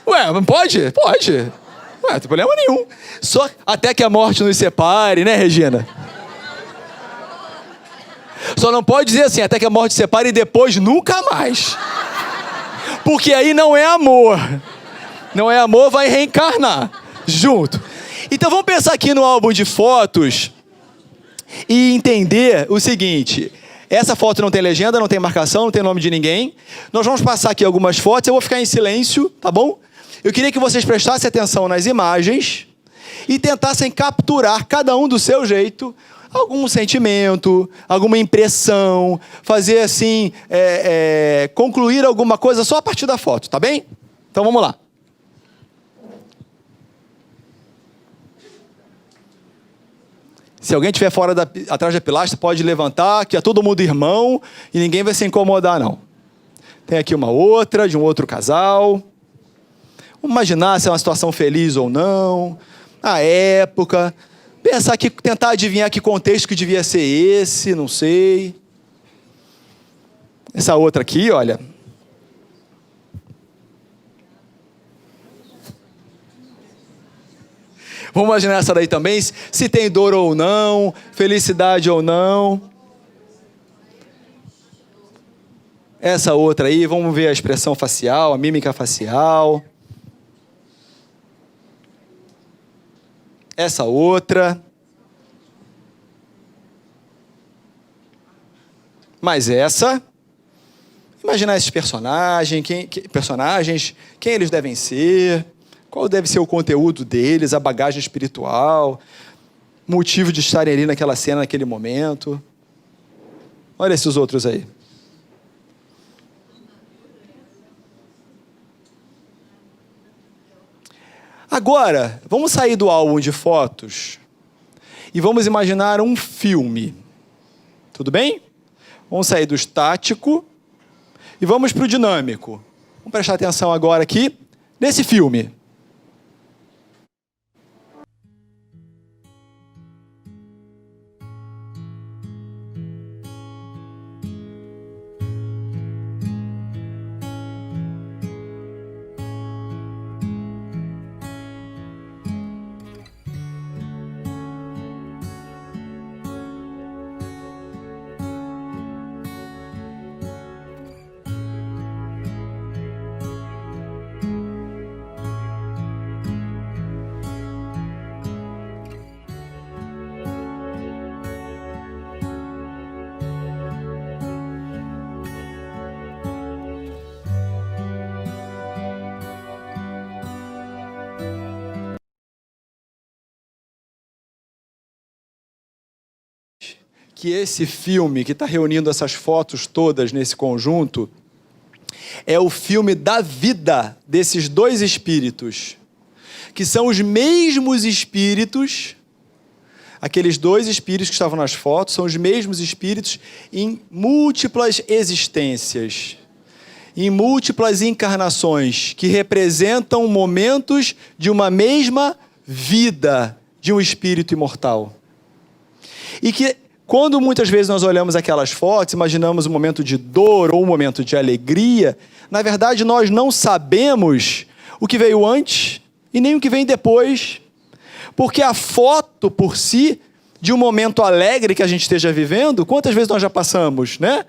Ué, pode? Pode. Ué, não tem problema nenhum. Só até que a morte nos separe, né, Regina? Só não pode dizer assim, até que a morte separe e depois nunca mais. Porque aí não é amor. Não é amor, vai reencarnar junto. Então vamos pensar aqui no álbum de fotos e entender o seguinte. Essa foto não tem legenda, não tem marcação, não tem nome de ninguém. Nós vamos passar aqui algumas fotos, eu vou ficar em silêncio, tá bom? Eu queria que vocês prestassem atenção nas imagens e tentassem capturar, cada um do seu jeito, algum sentimento, alguma impressão, fazer assim, concluir alguma coisa só a partir da foto, tá bem? Então vamos lá. Se alguém estiver atrás da pilastra, pode levantar, que é todo mundo irmão e ninguém vai se incomodar, não. Tem aqui uma outra, de um outro casal. Vamos imaginar se é uma situação feliz ou não, a época. Pensar aqui, tentar adivinhar que contexto que devia ser esse, não sei. Essa outra aqui, olha. Vamos imaginar essa daí também, se tem dor ou não, felicidade ou não. Essa outra aí, vamos ver a expressão facial, a mímica facial. Essa outra. Mais essa. Imaginar esses personagens, quem eles devem ser. Qual deve ser o conteúdo deles, a bagagem espiritual, motivo de estarem ali naquela cena, naquele momento. Olha esses outros aí. Agora, vamos sair do álbum de fotos e vamos imaginar um filme. Tudo bem? Vamos sair do estático e vamos para o dinâmico. Vamos prestar atenção agora aqui nesse filme. Que esse filme, que está reunindo essas fotos todas nesse conjunto, é o filme da vida desses dois espíritos, que são os mesmos espíritos, aqueles 2 espíritos que estavam nas fotos, são os mesmos espíritos em múltiplas existências, em múltiplas encarnações, que representam momentos de uma mesma vida de um espírito imortal. E que, quando muitas vezes nós olhamos aquelas fotos, imaginamos um momento de dor ou um momento de alegria, na verdade nós não sabemos o que veio antes e nem o que vem depois. Porque a foto por si, de um momento alegre que a gente esteja vivendo, quantas vezes nós já passamos, né?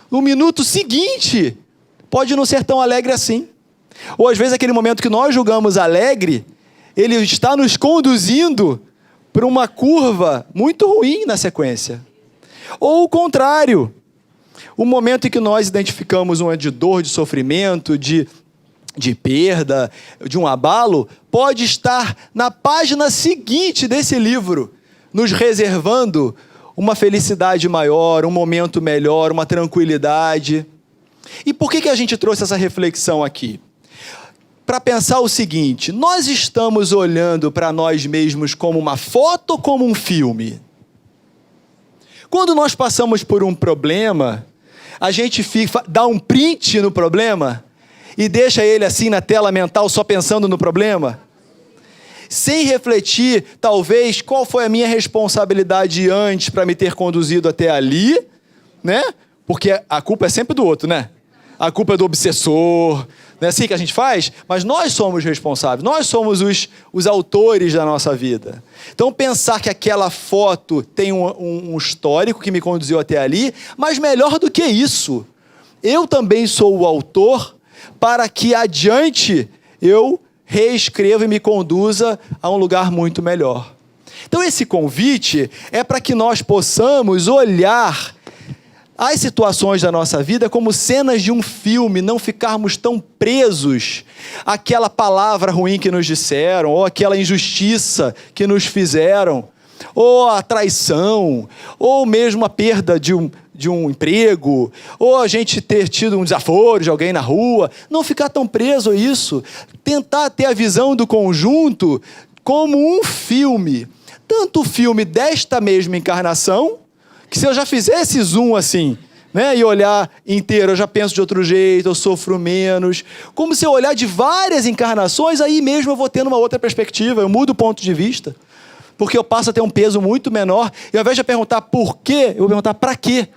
No minuto seguinte, pode não ser tão alegre assim. Ou às vezes aquele momento que nós julgamos alegre, ele está nos conduzindo para uma curva muito ruim na sequência. Ou o contrário, o momento em que nós identificamos uma de dor, de sofrimento, de perda, de um abalo, pode estar na página seguinte desse livro, nos reservando uma felicidade maior, um momento melhor, uma tranquilidade. E por que a gente trouxe essa reflexão aqui? Para pensar o seguinte: nós estamos olhando para nós mesmos como uma foto ou como um filme? Quando nós passamos por um problema, a gente dá um print no problema e deixa ele assim na tela mental só pensando no problema, sem refletir, talvez, qual foi a minha responsabilidade antes para me ter conduzido até ali, né? Porque a culpa é sempre do outro, né? A culpa é do obsessor, não é assim que a gente faz? Mas nós somos responsáveis, nós somos os autores da nossa vida. Então, pensar que aquela foto tem um histórico que me conduziu até ali, mas melhor do que isso, eu também sou o autor para que adiante eu reescreva e me conduza a um lugar muito melhor. Então esse convite é para que nós possamos olhar as situações da nossa vida como cenas de um filme, não ficarmos tão presos àquela palavra ruim que nos disseram, ou àquela injustiça que nos fizeram, ou a traição, ou mesmo a perda de um emprego, ou a gente ter tido um desaforo de alguém na rua. Não ficar tão preso a isso. Tentar ter a visão do conjunto como um filme. Tanto o filme desta mesma encarnação, que se eu já fizesse zoom assim, né, e olhar inteiro, eu já penso de outro jeito, eu sofro menos. Como se eu olhar de várias encarnações, aí mesmo eu vou tendo uma outra perspectiva, eu mudo o ponto de vista. Porque eu passo a ter um peso muito menor. E ao invés de perguntar por quê, eu vou perguntar para quê.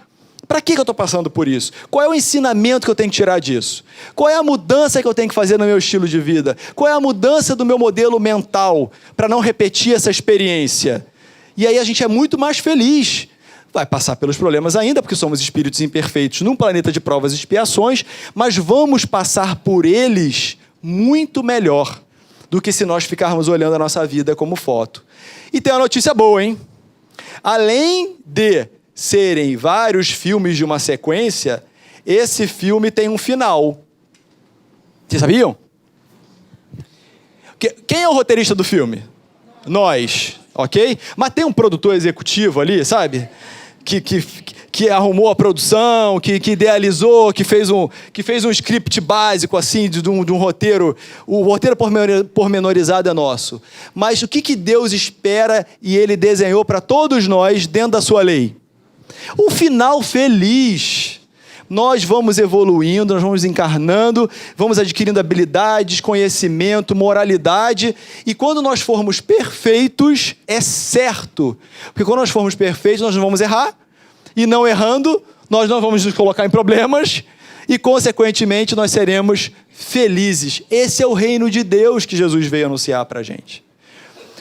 Para que eu estou passando por isso? Qual é o ensinamento que eu tenho que tirar disso? Qual é a mudança que eu tenho que fazer no meu estilo de vida? Qual é a mudança do meu modelo mental para não repetir essa experiência? E aí a gente é muito mais feliz. Vai passar pelos problemas ainda, porque somos espíritos imperfeitos num planeta de provas e expiações, mas vamos passar por eles muito melhor do que se nós ficarmos olhando a nossa vida como foto. E tem uma notícia boa, hein? Além de serem vários filmes de uma sequência, esse filme tem um final. Vocês sabiam? Quem é o roteirista do filme? Nós, ok? Mas tem um produtor executivo ali, sabe? Que arrumou a produção, que idealizou, que fez um script básico assim, de um roteiro. O roteiro pormenorizado é nosso. Mas o que Deus espera e Ele desenhou para todos nós dentro da sua lei? Um final feliz. Nós vamos evoluindo, nós vamos encarnando, vamos adquirindo habilidades, conhecimento, moralidade. E quando nós formos perfeitos, é certo. Porque quando nós formos perfeitos, nós não vamos errar. E não errando, nós não vamos nos colocar em problemas. E, consequentemente, nós seremos felizes. Esse é o reino de Deus que Jesus veio anunciar para a gente.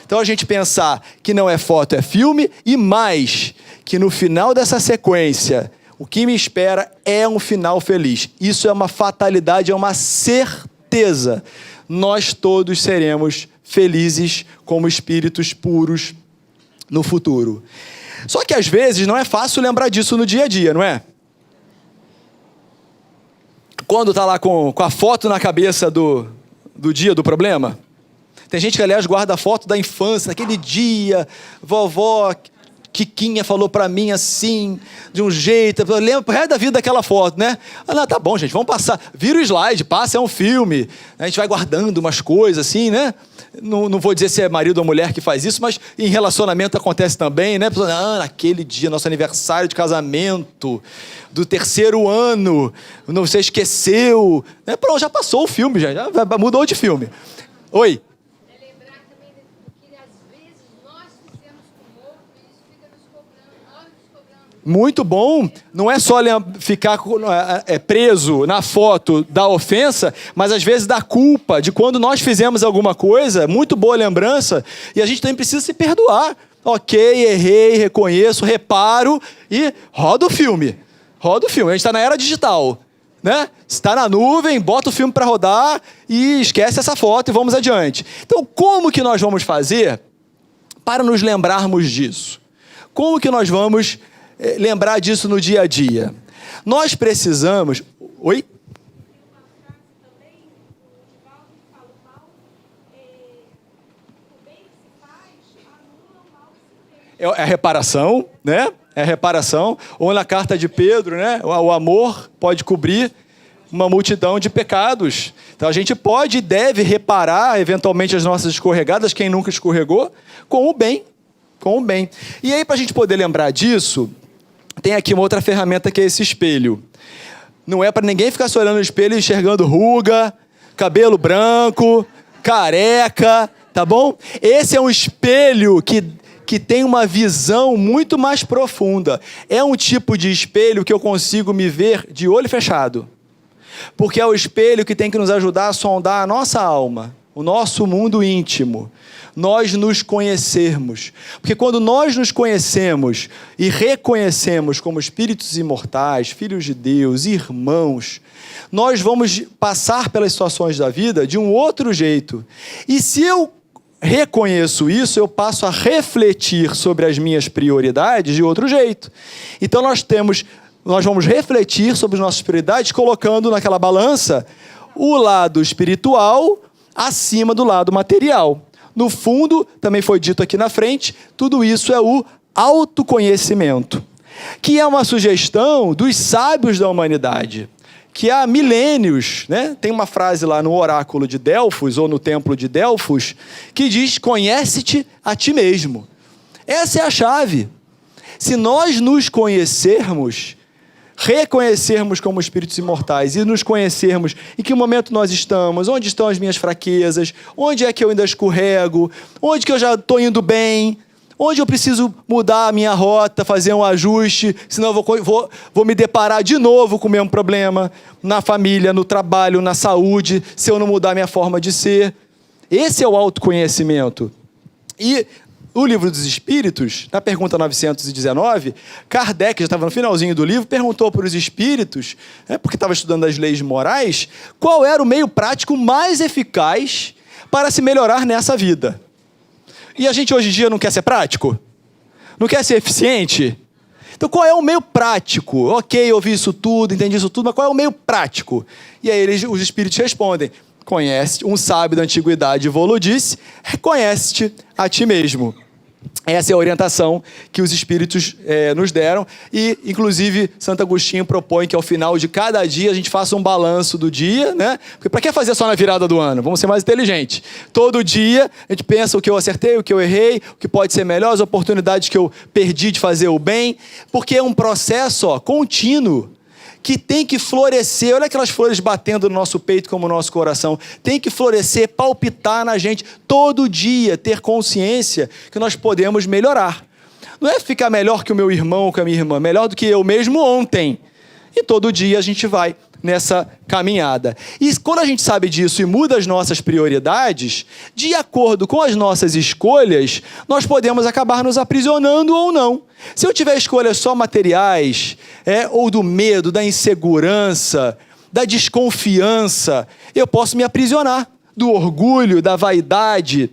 Então, a gente pensar que não é foto, é filme. E mais, que no final dessa sequência, o que me espera é um final feliz. Isso é uma fatalidade, é uma certeza. Nós todos seremos felizes como espíritos puros no futuro. Só que às vezes não é fácil lembrar disso no dia a dia, não é? Quando está lá com a foto na cabeça do dia do problema. Tem gente que, aliás, guarda a foto da infância, naquele dia, vovó Quiquinha falou pra mim assim, de um jeito, eu lembro pro resto da vida daquela foto, né? Ah, não, tá bom, gente, vamos passar, vira o slide, passa, é um filme, a gente vai guardando umas coisas assim, né? Não vou dizer se é marido ou mulher que faz isso, mas em relacionamento acontece também, né? Naquele dia, nosso aniversário de casamento, do 3º ano, não, você esqueceu, né? Pronto, já passou o filme, já mudou de filme. Oi? É lembrar também que às vezes nós fizemos com o outro e isso fica nos cobrando, nós nos cobrando. Muito bom, não é só ficar preso na foto da ofensa, mas às vezes da culpa de quando nós fizemos alguma coisa, muito boa lembrança, e a gente também precisa se perdoar. Ok, errei, reconheço, reparo e roda o filme. Roda o filme, a gente está na era digital, né? Está na nuvem, bota o filme para rodar e esquece essa foto e vamos adiante. Então, como que nós vamos fazer para nos lembrarmos disso? Como que nós vamos lembrar disso no dia a dia? Nós precisamos... Oi? É a reparação, né? É a reparação. Ou na carta de Pedro, né? O amor pode cobrir uma multidão de pecados. Então a gente pode e deve reparar eventualmente as nossas escorregadas, quem nunca escorregou, com o bem. Com o bem. E aí, para a gente poder lembrar disso, tem aqui uma outra ferramenta que é esse espelho. Não é para ninguém ficar se olhando no espelho e enxergando ruga, cabelo branco, careca, tá bom? Esse é um espelho que tem uma visão muito mais profunda. É um tipo de espelho que eu consigo me ver de olho fechado. Porque é o espelho que tem que nos ajudar a sondar a nossa alma, o nosso mundo íntimo. Nós nos conhecermos. Porque quando nós nos conhecemos e reconhecemos como espíritos imortais, filhos de Deus, irmãos, nós vamos passar pelas situações da vida de um outro jeito. E se eu reconheço isso, eu passo a refletir sobre as minhas prioridades de outro jeito. Então nós vamos refletir sobre as nossas prioridades, colocando naquela balança o lado espiritual acima do lado material. No fundo, também foi dito aqui na frente, tudo isso é o autoconhecimento, que é uma sugestão dos sábios da humanidade, que há milênios, né? Tem uma frase lá no oráculo de Delfos, ou no templo de Delfos, que diz, conhece-te a ti mesmo. Essa é a chave. Se nós nos conhecermos, reconhecermos como espíritos imortais e nos conhecermos em que momento nós estamos, onde estão as minhas fraquezas, onde é que eu ainda escorrego, onde que eu já estou indo bem, onde eu preciso mudar a minha rota, fazer um ajuste, senão eu vou me deparar de novo com o mesmo problema, na família, no trabalho, na saúde, se eu não mudar a minha forma de ser. Esse é o autoconhecimento. E o Livro dos Espíritos, na pergunta 919, Kardec, já estava no finalzinho do livro, perguntou para os espíritos, porque estava estudando as leis morais, qual era o meio prático mais eficaz para se melhorar nessa vida. E a gente hoje em dia não quer ser prático? Não quer ser eficiente? Então qual é o meio prático? Ok, eu ouvi isso tudo, entendi isso tudo, mas qual é o meio prático? E aí os espíritos respondem, conhece, um sábio da antiguidade Volo disse, reconhece-te a ti mesmo. Essa é a orientação que os espíritos nos deram e, inclusive, Santo Agostinho propõe que ao final de cada dia a gente faça um balanço do dia, né? Porque para que fazer só na virada do ano? Vamos ser mais inteligentes. Todo dia a gente pensa o que eu acertei, o que eu errei, o que pode ser melhor, as oportunidades que eu perdi de fazer o bem, porque é um processo contínuo que tem que florescer. Olha aquelas flores batendo no nosso peito como no nosso coração. Tem que florescer, palpitar na gente todo dia, ter consciência que nós podemos melhorar. Não é ficar melhor que o meu irmão ou que a minha irmã, melhor do que eu mesmo ontem. E todo dia a gente vai nessa caminhada. E quando a gente sabe disso e muda as nossas prioridades, de acordo com as nossas escolhas, nós podemos acabar nos aprisionando ou não. Se eu tiver escolhas só materiais, ou do medo, da insegurança, da desconfiança, eu posso me aprisionar do orgulho, da vaidade,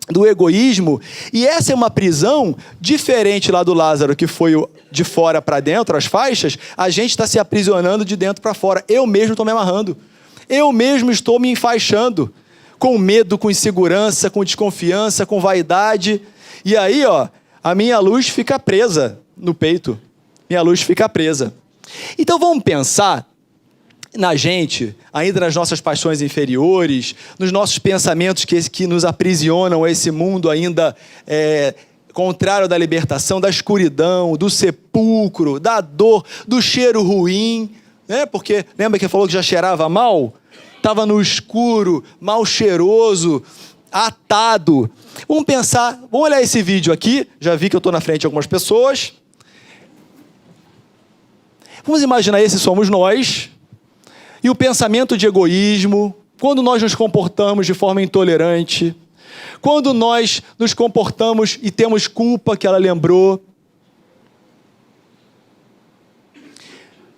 do egoísmo, e essa é uma prisão diferente lá do Lázaro, que foi de fora para dentro, as faixas, a gente está se aprisionando de dentro para fora. Eu mesmo estou me amarrando, eu mesmo estou me enfaixando, com medo, com insegurança, com desconfiança, com vaidade, e aí, a minha luz fica presa no peito. Minha luz fica presa. Então vamos pensar na gente, ainda nas nossas paixões inferiores, nos nossos pensamentos que nos aprisionam a esse mundo ainda contrário da libertação, da escuridão, do sepulcro, da dor, do cheiro ruim, né? Porque lembra que ele falou que já cheirava mal? Estava no escuro, mal cheiroso, atado. Vamos pensar, vamos olhar esse vídeo aqui, já vi que eu estou na frente de algumas pessoas. Vamos imaginar esse somos nós, e o pensamento de egoísmo, quando nós nos comportamos de forma intolerante, quando nós nos comportamos e temos culpa que ela lembrou,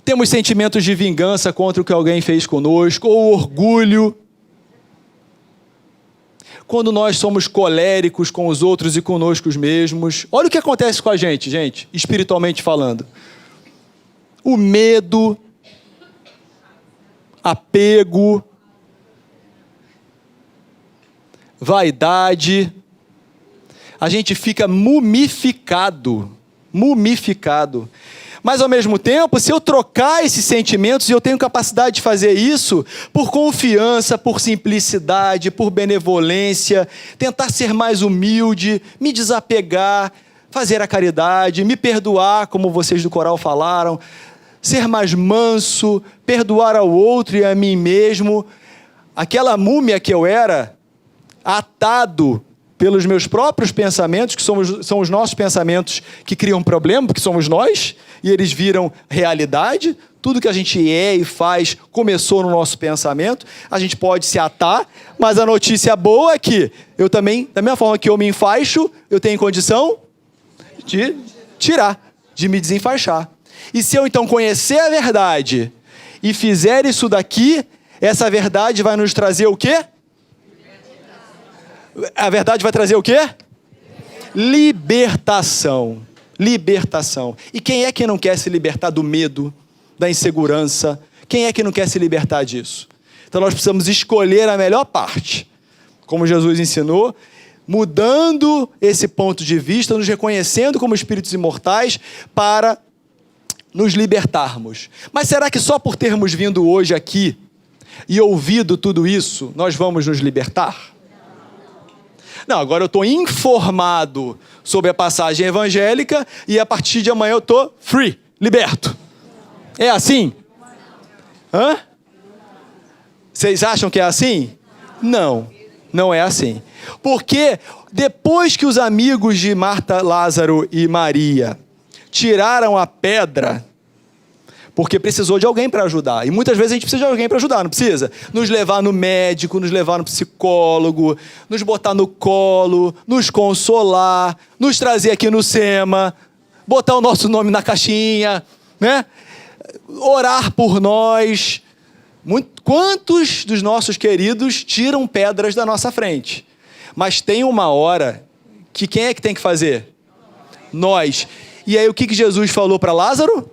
temos sentimentos de vingança contra o que alguém fez conosco, ou orgulho, quando nós somos coléricos com os outros e conosco mesmos. Olha o que acontece com a gente, espiritualmente falando. O medo, apego, vaidade, a gente fica mumificado. Mas ao mesmo tempo, se eu trocar esses sentimentos, e eu tenho capacidade de fazer isso por confiança, por simplicidade, por benevolência, tentar ser mais humilde, me desapegar, fazer a caridade, me perdoar, como vocês do coral falaram, ser mais manso, perdoar ao outro e a mim mesmo. Aquela múmia que eu era, atado pelos meus próprios pensamentos, que são os nossos pensamentos que criam problema, porque somos nós, e eles viram realidade. Tudo que a gente é e faz começou no nosso pensamento. A gente pode se atar, mas a notícia boa é que eu também, da mesma forma que eu me enfaixo, eu tenho condição de tirar, de me desenfaixar. E se eu então conhecer a verdade e fizer isso daqui, essa verdade vai nos trazer o quê? A verdade vai trazer o quê? Libertação. Libertação. E quem é que não quer se libertar do medo, da insegurança? Quem é que não quer se libertar disso? Então nós precisamos escolher a melhor parte, como Jesus ensinou, mudando esse ponto de vista, nos reconhecendo como espíritos imortais para nos libertarmos. Mas será que só por termos vindo hoje aqui e ouvido tudo isso, nós vamos nos libertar? Não, agora eu estou informado sobre a passagem evangélica e a partir de amanhã eu estou free, liberto. É assim? Hã? Vocês acham que é assim? Não, não é assim. Porque depois que os amigos de Marta, Lázaro e Maria tiraram a pedra, porque precisou de alguém para ajudar. E muitas vezes a gente precisa de alguém para ajudar, não precisa? Nos levar no médico, nos levar no psicólogo, nos botar no colo, nos consolar, nos trazer aqui no SEMA, botar o nosso nome na caixinha, né? Orar por nós. Quantos dos nossos queridos tiram pedras da nossa frente? Mas tem uma hora que quem é que tem que fazer? Nós. E aí o que Jesus falou para Lázaro?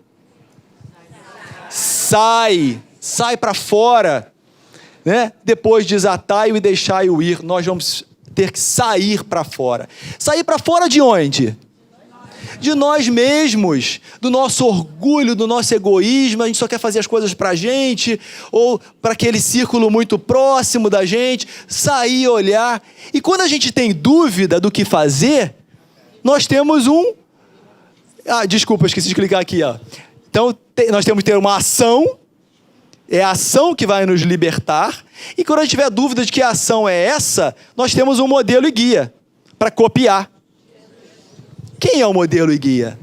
Sai para fora, né? Depois desatai-o e deixai-o ir. Nós vamos ter que sair para fora. Sair para fora de onde? De nós mesmos, do nosso orgulho, do nosso egoísmo. A gente só quer fazer as coisas para a gente, ou para aquele círculo muito próximo da gente. Sair, olhar. E quando a gente tem dúvida do que fazer, nós temos desculpa, esqueci de clicar aqui, ó. Então, nós temos que ter uma ação, é a ação que vai nos libertar, e quando a gente tiver dúvida de que ação é essa, nós temos um modelo e guia para copiar. Quem é o modelo e guia?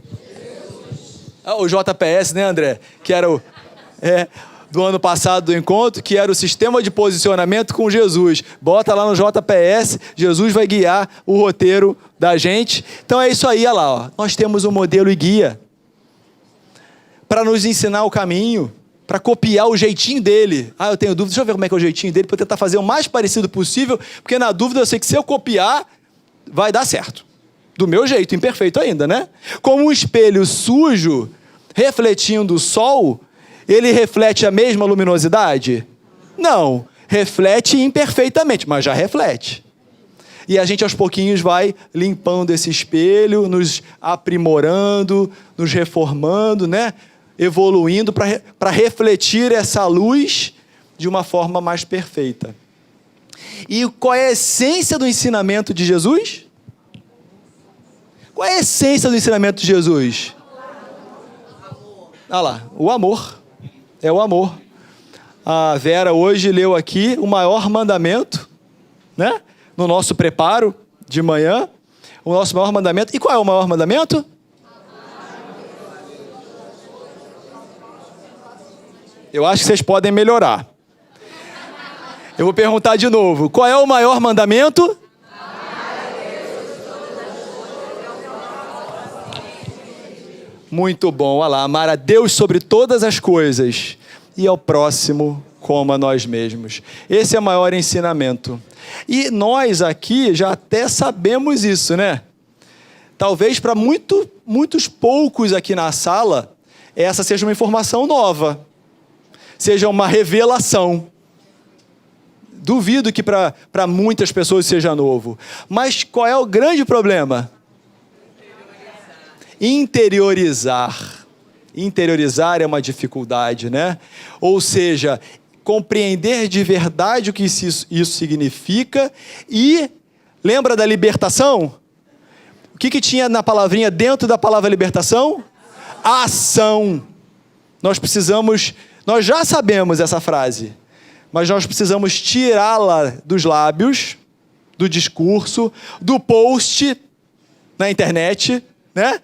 O JPS, né, André? Que era do ano passado do encontro, que era o sistema de posicionamento com Jesus. Bota lá no JPS, Jesus vai guiar o roteiro da gente. Então é isso aí, olha lá, ó. Nós temos um modelo e guia para nos ensinar o caminho, para copiar o jeitinho dele. Eu tenho dúvida, deixa eu ver como é que é o jeitinho dele, para tentar fazer o mais parecido possível, porque na dúvida eu sei que se eu copiar, vai dar certo. Do meu jeito, imperfeito ainda, né? Como um espelho sujo, refletindo o sol, ele reflete a mesma luminosidade? Não, reflete imperfeitamente, mas já reflete. E a gente aos pouquinhos vai limpando esse espelho, nos aprimorando, nos reformando, né? Evoluindo para refletir essa luz de uma forma mais perfeita. E qual é a essência do ensinamento de Jesus? Qual é a essência do ensinamento de Jesus? Ah lá, o amor. É o amor. A Vera hoje leu aqui o maior mandamento, né? No nosso preparo de manhã. O nosso maior mandamento. E qual é o maior mandamento? Eu acho que vocês podem melhorar. Eu vou perguntar de novo. Qual é o maior mandamento? Muito bom. Olha lá. Amar a Deus sobre todas as coisas e ao próximo como a nós mesmos. Esse é o maior ensinamento. E nós aqui já até sabemos isso, né? Talvez para muitos poucos aqui na sala, essa seja uma informação nova. Seja uma revelação. Duvido que para muitas pessoas seja novo. Mas qual é o grande problema? Interiorizar. Interiorizar é uma dificuldade, né? Ou seja, compreender de verdade o que isso significa e... Lembra da libertação? O que tinha na palavrinha dentro da palavra libertação? Ação. Nós já sabemos essa frase, mas nós precisamos tirá-la dos lábios, do discurso, do post na internet, né?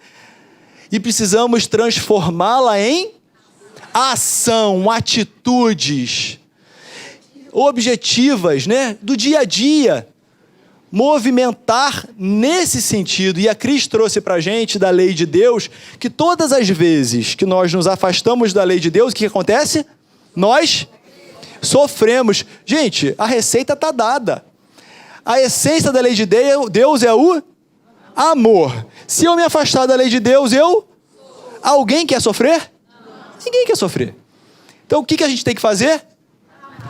E precisamos transformá-la em ação, atitudes objetivas, né? Do dia a dia. Movimentar nesse sentido. E a Cris trouxe para a gente da lei de Deus, que todas as vezes que nós nos afastamos da lei de Deus, o que acontece? Nós sofremos. Gente, a receita está dada. A essência da lei de Deus é o amor. Se eu me afastar da lei de Deus, alguém quer sofrer? Ninguém quer sofrer. Então o que a gente tem que fazer?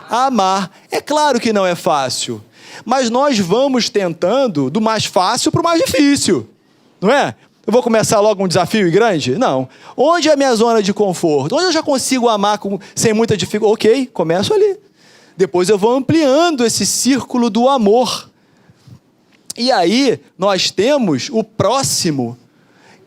Amar. É claro que não é fácil. Mas nós vamos tentando do mais fácil para o mais difícil, não é? Eu vou começar logo um desafio grande? Não. Onde é a minha zona de conforto? Onde eu já consigo amar sem muita dificuldade? Ok, começo ali. Depois eu vou ampliando esse círculo do amor. E aí nós temos o próximo,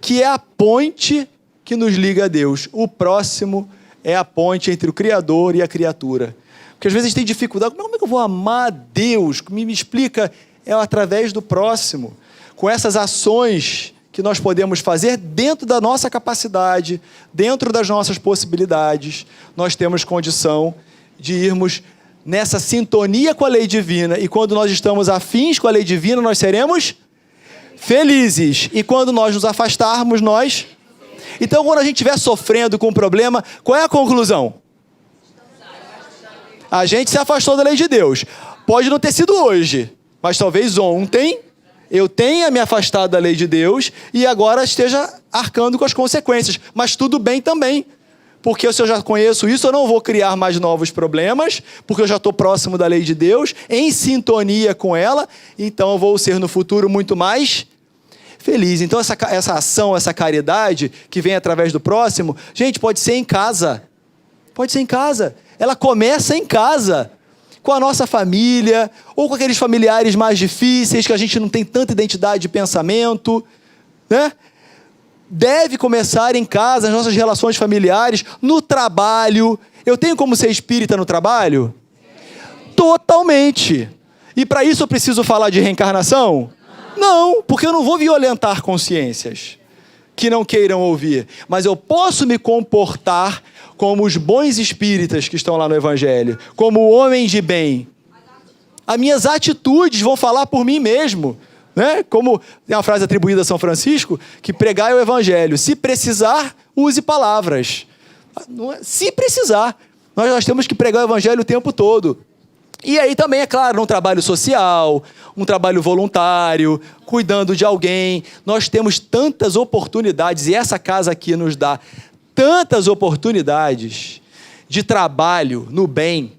que é a ponte que nos liga a Deus. O próximo é a ponte entre o Criador e a criatura. Porque às vezes a gente tem dificuldade. Como é que eu vou amar a Deus? Me explica. É através do próximo. Com essas ações que nós podemos fazer dentro da nossa capacidade, dentro das nossas possibilidades, nós temos condição de irmos nessa sintonia com a lei divina. E quando nós estamos afins com a lei divina, nós seremos felizes. E quando nós nos afastarmos, nós... Então, quando a gente estiver sofrendo com um problema, qual é a conclusão? A gente se afastou da lei de Deus. Pode não ter sido hoje, mas talvez ontem eu tenha me afastado da lei de Deus e agora esteja arcando com as consequências. Mas tudo bem também, porque se eu já conheço isso, eu não vou criar mais novos problemas, porque eu já estou próximo da lei de Deus, em sintonia com ela, então eu vou ser no futuro muito mais feliz. Então essa ação, essa caridade que vem através do próximo, gente, pode ser em casa. Pode ser em casa. Ela começa em casa, com a nossa família, ou com aqueles familiares mais difíceis, que a gente não tem tanta identidade de pensamento, né? Deve começar em casa, as nossas relações familiares, no trabalho. Eu tenho como ser espírita no trabalho? Totalmente. E para isso eu preciso falar de reencarnação? Não, porque eu não vou violentar consciências que não queiram ouvir. Mas eu posso me comportar como os bons espíritas que estão lá no Evangelho, como homens de bem. As minhas atitudes vão falar por mim mesmo, né? Como tem uma frase atribuída a São Francisco, que pregar é o Evangelho. Se precisar, use palavras. Se precisar. Nós temos que pregar o Evangelho o tempo todo. E aí também, é claro, um trabalho social, um trabalho voluntário, cuidando de alguém. Nós temos tantas oportunidades, e essa casa aqui nos dá tantas oportunidades de trabalho no bem,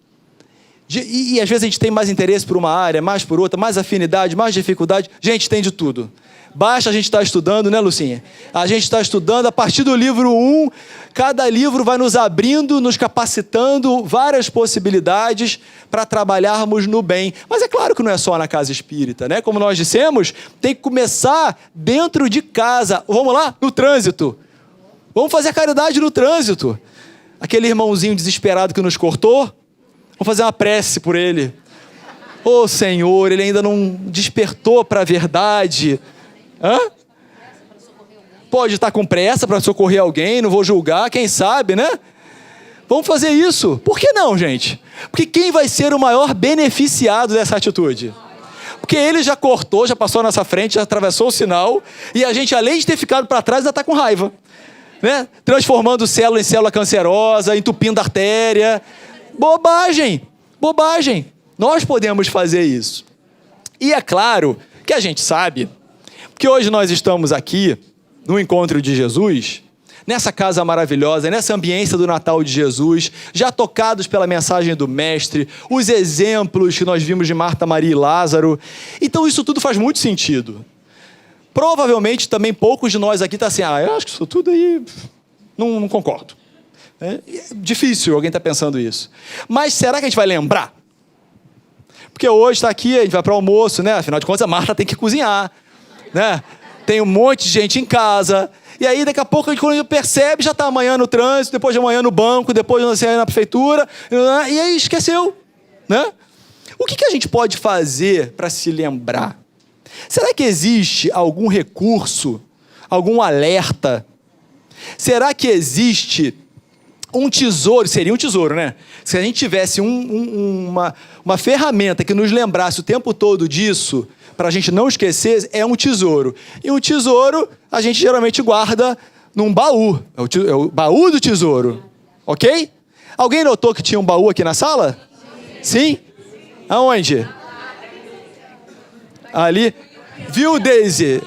E às vezes a gente tem mais interesse por uma área, mais por outra, mais afinidade, mais dificuldade. Gente, tem de tudo. Basta a gente estar estudando, né, Lucinha? A gente está estudando a partir do livro 1, cada livro vai nos abrindo, nos capacitando várias possibilidades para trabalharmos no bem. Mas é claro que não é só na casa espírita, né? Como nós dissemos, tem que começar dentro de casa. Vamos lá? No trânsito. Vamos fazer a caridade no trânsito. Aquele irmãozinho desesperado que nos cortou, vamos fazer uma prece por ele. Ô Senhor, ele ainda não despertou para a verdade. Hã? Pode estar com pressa para socorrer alguém, não vou julgar, quem sabe, né? Vamos fazer isso. Por que não, gente? Porque quem vai ser o maior beneficiado dessa atitude? Porque ele já cortou, já passou na nossa frente, já atravessou o sinal, e a gente, além de ter ficado para trás, ainda está com raiva, né? Transformando célula em célula cancerosa, entupindo a artéria. Bobagem, bobagem. Nós podemos fazer isso. E é claro que a gente sabe que hoje nós estamos aqui, no encontro de Jesus, nessa casa maravilhosa, nessa ambiência do Natal de Jesus, já tocados pela mensagem do Mestre, os exemplos que nós vimos de Marta, Maria e Lázaro. Então isso tudo faz muito sentido. Provavelmente também poucos de nós aqui estão assim, eu acho que isso tudo aí, não concordo. É difícil alguém estar pensando isso. Mas será que a gente vai lembrar? Porque hoje está aqui, a gente vai para o almoço, né? Afinal de contas, a Marta tem que cozinhar, né? Tem um monte de gente em casa, e aí daqui a pouco a gente, quando percebe, já está amanhã no trânsito, depois de amanhã no banco, depois de amanhã na prefeitura, e aí esqueceu, né? O que a gente pode fazer para se lembrar? Será que existe algum recurso, algum alerta? Será que existe um tesouro? Seria um tesouro, né? Se a gente tivesse uma ferramenta que nos lembrasse o tempo todo disso, para a gente não esquecer, é um tesouro. E um tesouro a gente geralmente guarda num baú. É o baú do tesouro. Ok? Alguém notou que tinha um baú aqui na sala? Sim? Aonde? Ali. Viu, Daisy?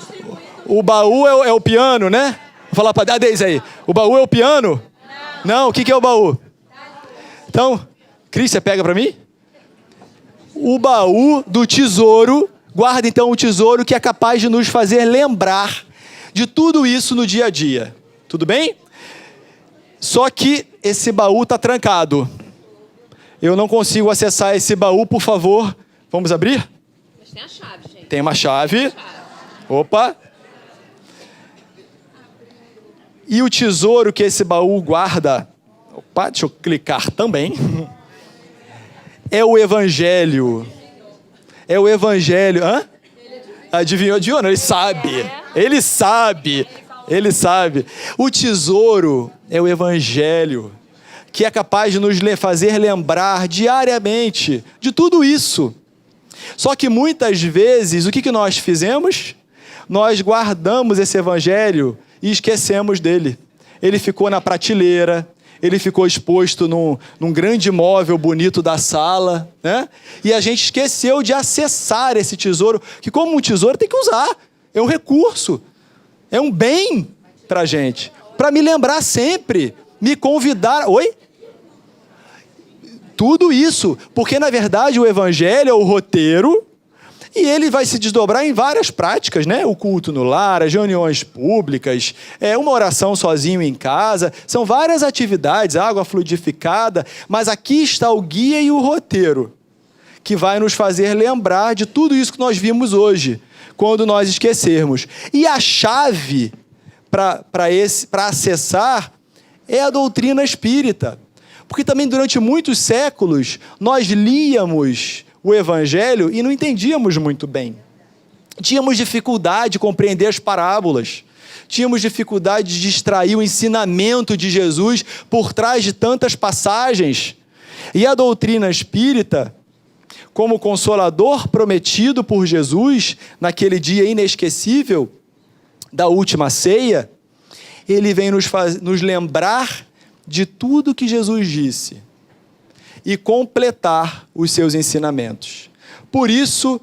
O baú é o piano, né? Vou falar para a Daisy aí. O baú é o piano? Não. O que é o baú? Então, Cris, você pega para mim? O baú do tesouro. Guarda então o tesouro que é capaz de nos fazer lembrar de tudo isso no dia a dia. Tudo bem? Só que esse baú está trancado. Eu não consigo acessar esse baú, por favor. Vamos abrir? Mas tem a chave, gente. Tem uma chave. Opa! E o tesouro que esse baú guarda... Opa, deixa eu clicar também. É o Evangelho. É o Evangelho. Hã? Adivinhou? Não, ele sabe. Ele sabe. Ele sabe. O tesouro é o Evangelho, que é capaz de nos fazer lembrar diariamente de tudo isso. Só que muitas vezes, o que nós fizemos? Nós guardamos esse Evangelho e esquecemos dele. Ele ficou na prateleira, ele ficou exposto num grande móvel bonito da sala, né? E a gente esqueceu de acessar esse tesouro, que como um tesouro tem que usar, é um recurso, é um bem para a gente, para me lembrar sempre, me convidar... Oi? Tudo isso, porque na verdade o Evangelho é o roteiro, e ele vai se desdobrar em várias práticas, né? O culto no lar, as reuniões públicas, uma oração sozinho em casa. São várias atividades, água fluidificada. Mas aqui está o guia e o roteiro, que vai nos fazer lembrar de tudo isso que nós vimos hoje, quando nós esquecermos. E a chave para acessar é a doutrina espírita. Porque também durante muitos séculos nós líamos o Evangelho e não entendíamos muito bem. Tínhamos dificuldade de compreender as parábolas. Tínhamos dificuldade de extrair o ensinamento de Jesus por trás de tantas passagens. E a doutrina espírita, como consolador prometido por Jesus naquele dia inesquecível da última ceia, ele vem nos lembrar de tudo que Jesus disse e completar os seus ensinamentos. Por isso,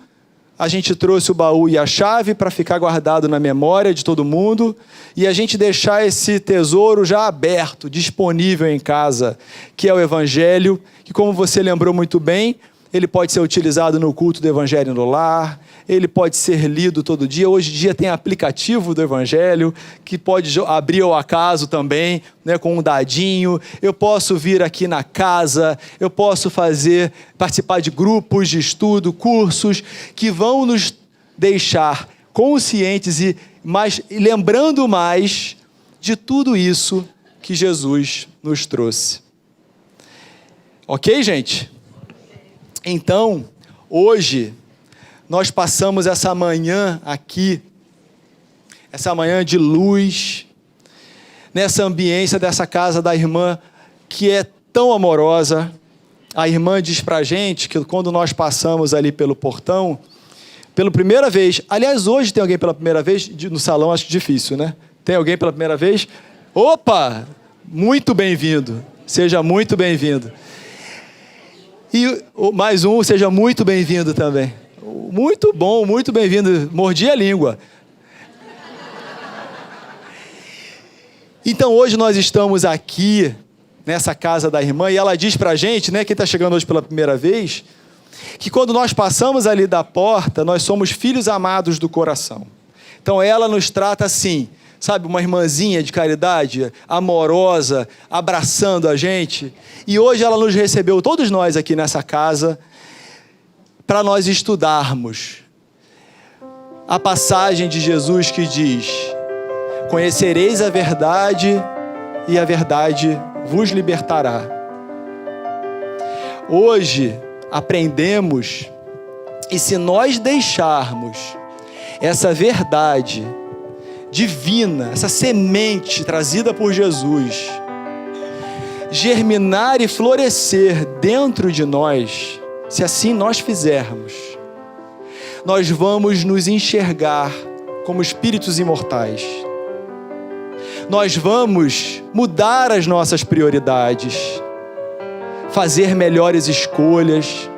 a gente trouxe o baú e a chave para ficar guardado na memória de todo mundo e a gente deixar esse tesouro já aberto, disponível em casa, que é o Evangelho, que, como você lembrou muito bem, ele pode ser utilizado no culto do Evangelho no lar, ele pode ser lido todo dia. Hoje em dia tem aplicativo do Evangelho, que pode abrir ao acaso também, né, com um dadinho. Eu posso vir aqui na casa, eu posso participar de grupos de estudo, cursos, que vão nos deixar conscientes e lembrando mais de tudo isso que Jesus nos trouxe. Ok, gente? Então, hoje, nós passamos essa manhã aqui, essa manhã de luz, nessa ambiência dessa casa da irmã, que é tão amorosa. A irmã diz pra gente que quando nós passamos ali pelo portão, pela primeira vez, aliás, hoje tem alguém pela primeira vez, no salão acho difícil, né? Tem alguém pela primeira vez? Opa! Muito bem-vindo, seja muito bem-vindo. E mais um, seja muito bem-vindo também. Muito bom, muito bem-vindo. Mordi a língua. Então, hoje nós estamos aqui, nessa casa da irmã, e ela diz pra gente, né, quem está chegando hoje pela primeira vez, que quando nós passamos ali da porta, nós somos filhos amados do coração. Então, ela nos trata assim, sabe, uma irmãzinha de caridade, amorosa, abraçando a gente. E hoje ela nos recebeu, todos nós aqui nessa casa, para nós estudarmos a passagem de Jesus que diz: conhecereis a verdade e a verdade vos libertará. Hoje aprendemos, e se nós deixarmos essa verdade divina, essa semente trazida por Jesus, germinar e florescer dentro de nós, se assim nós fizermos, nós vamos nos enxergar como espíritos imortais. Nós vamos mudar as nossas prioridades, fazer melhores escolhas,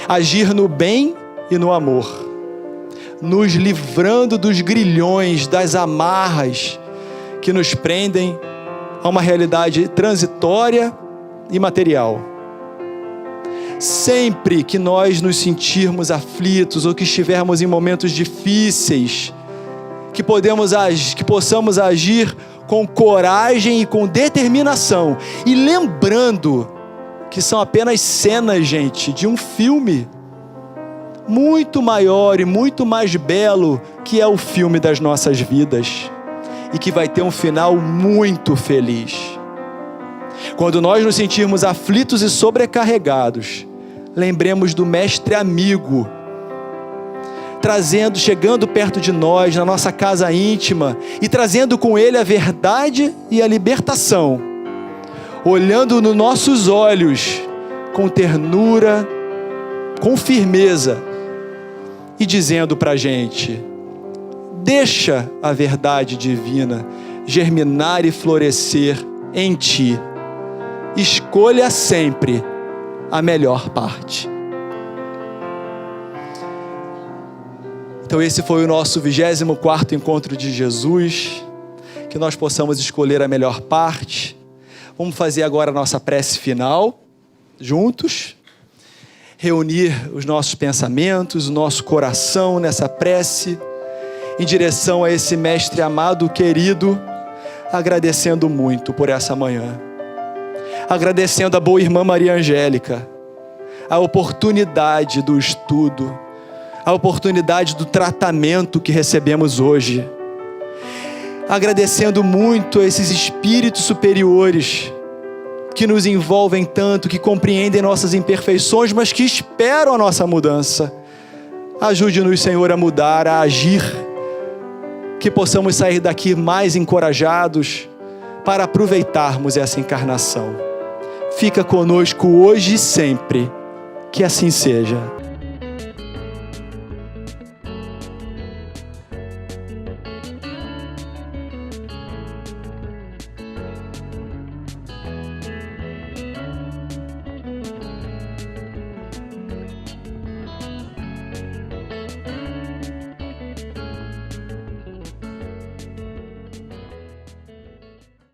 agir no bem e no amor, nos livrando dos grilhões, das amarras que nos prendem a uma realidade transitória e material. Sempre que nós nos sentirmos aflitos ou que estivermos em momentos difíceis, que possamos agir com coragem e com determinação, e lembrando que são apenas cenas, gente, de um filme muito maior e muito mais belo, que é o filme das nossas vidas, e que vai ter um final muito feliz. Quando nós nos sentirmos aflitos e sobrecarregados, lembremos do mestre amigo, chegando perto de nós, na nossa casa íntima, e trazendo com ele a verdade e a libertação, olhando nos nossos olhos, com ternura, com firmeza, e dizendo pra gente: deixa a verdade divina germinar e florescer em ti. Escolha sempre a melhor parte. Então esse foi o nosso 24º encontro de Jesus, que nós possamos escolher a melhor parte. Vamos fazer agora a nossa prece final, juntos. Reunir os nossos pensamentos, o nosso coração nessa prece, em direção a esse mestre amado, querido, agradecendo muito por essa manhã. Agradecendo a boa irmã Maria Angélica, a oportunidade do estudo, a oportunidade do tratamento que recebemos hoje. Agradecendo muito a esses espíritos superiores que nos envolvem tanto, que compreendem nossas imperfeições, mas que esperam a nossa mudança. Ajude-nos, Senhor, a mudar, a agir, que possamos sair daqui mais encorajados para aproveitarmos essa encarnação. Fica conosco hoje e sempre, que assim seja.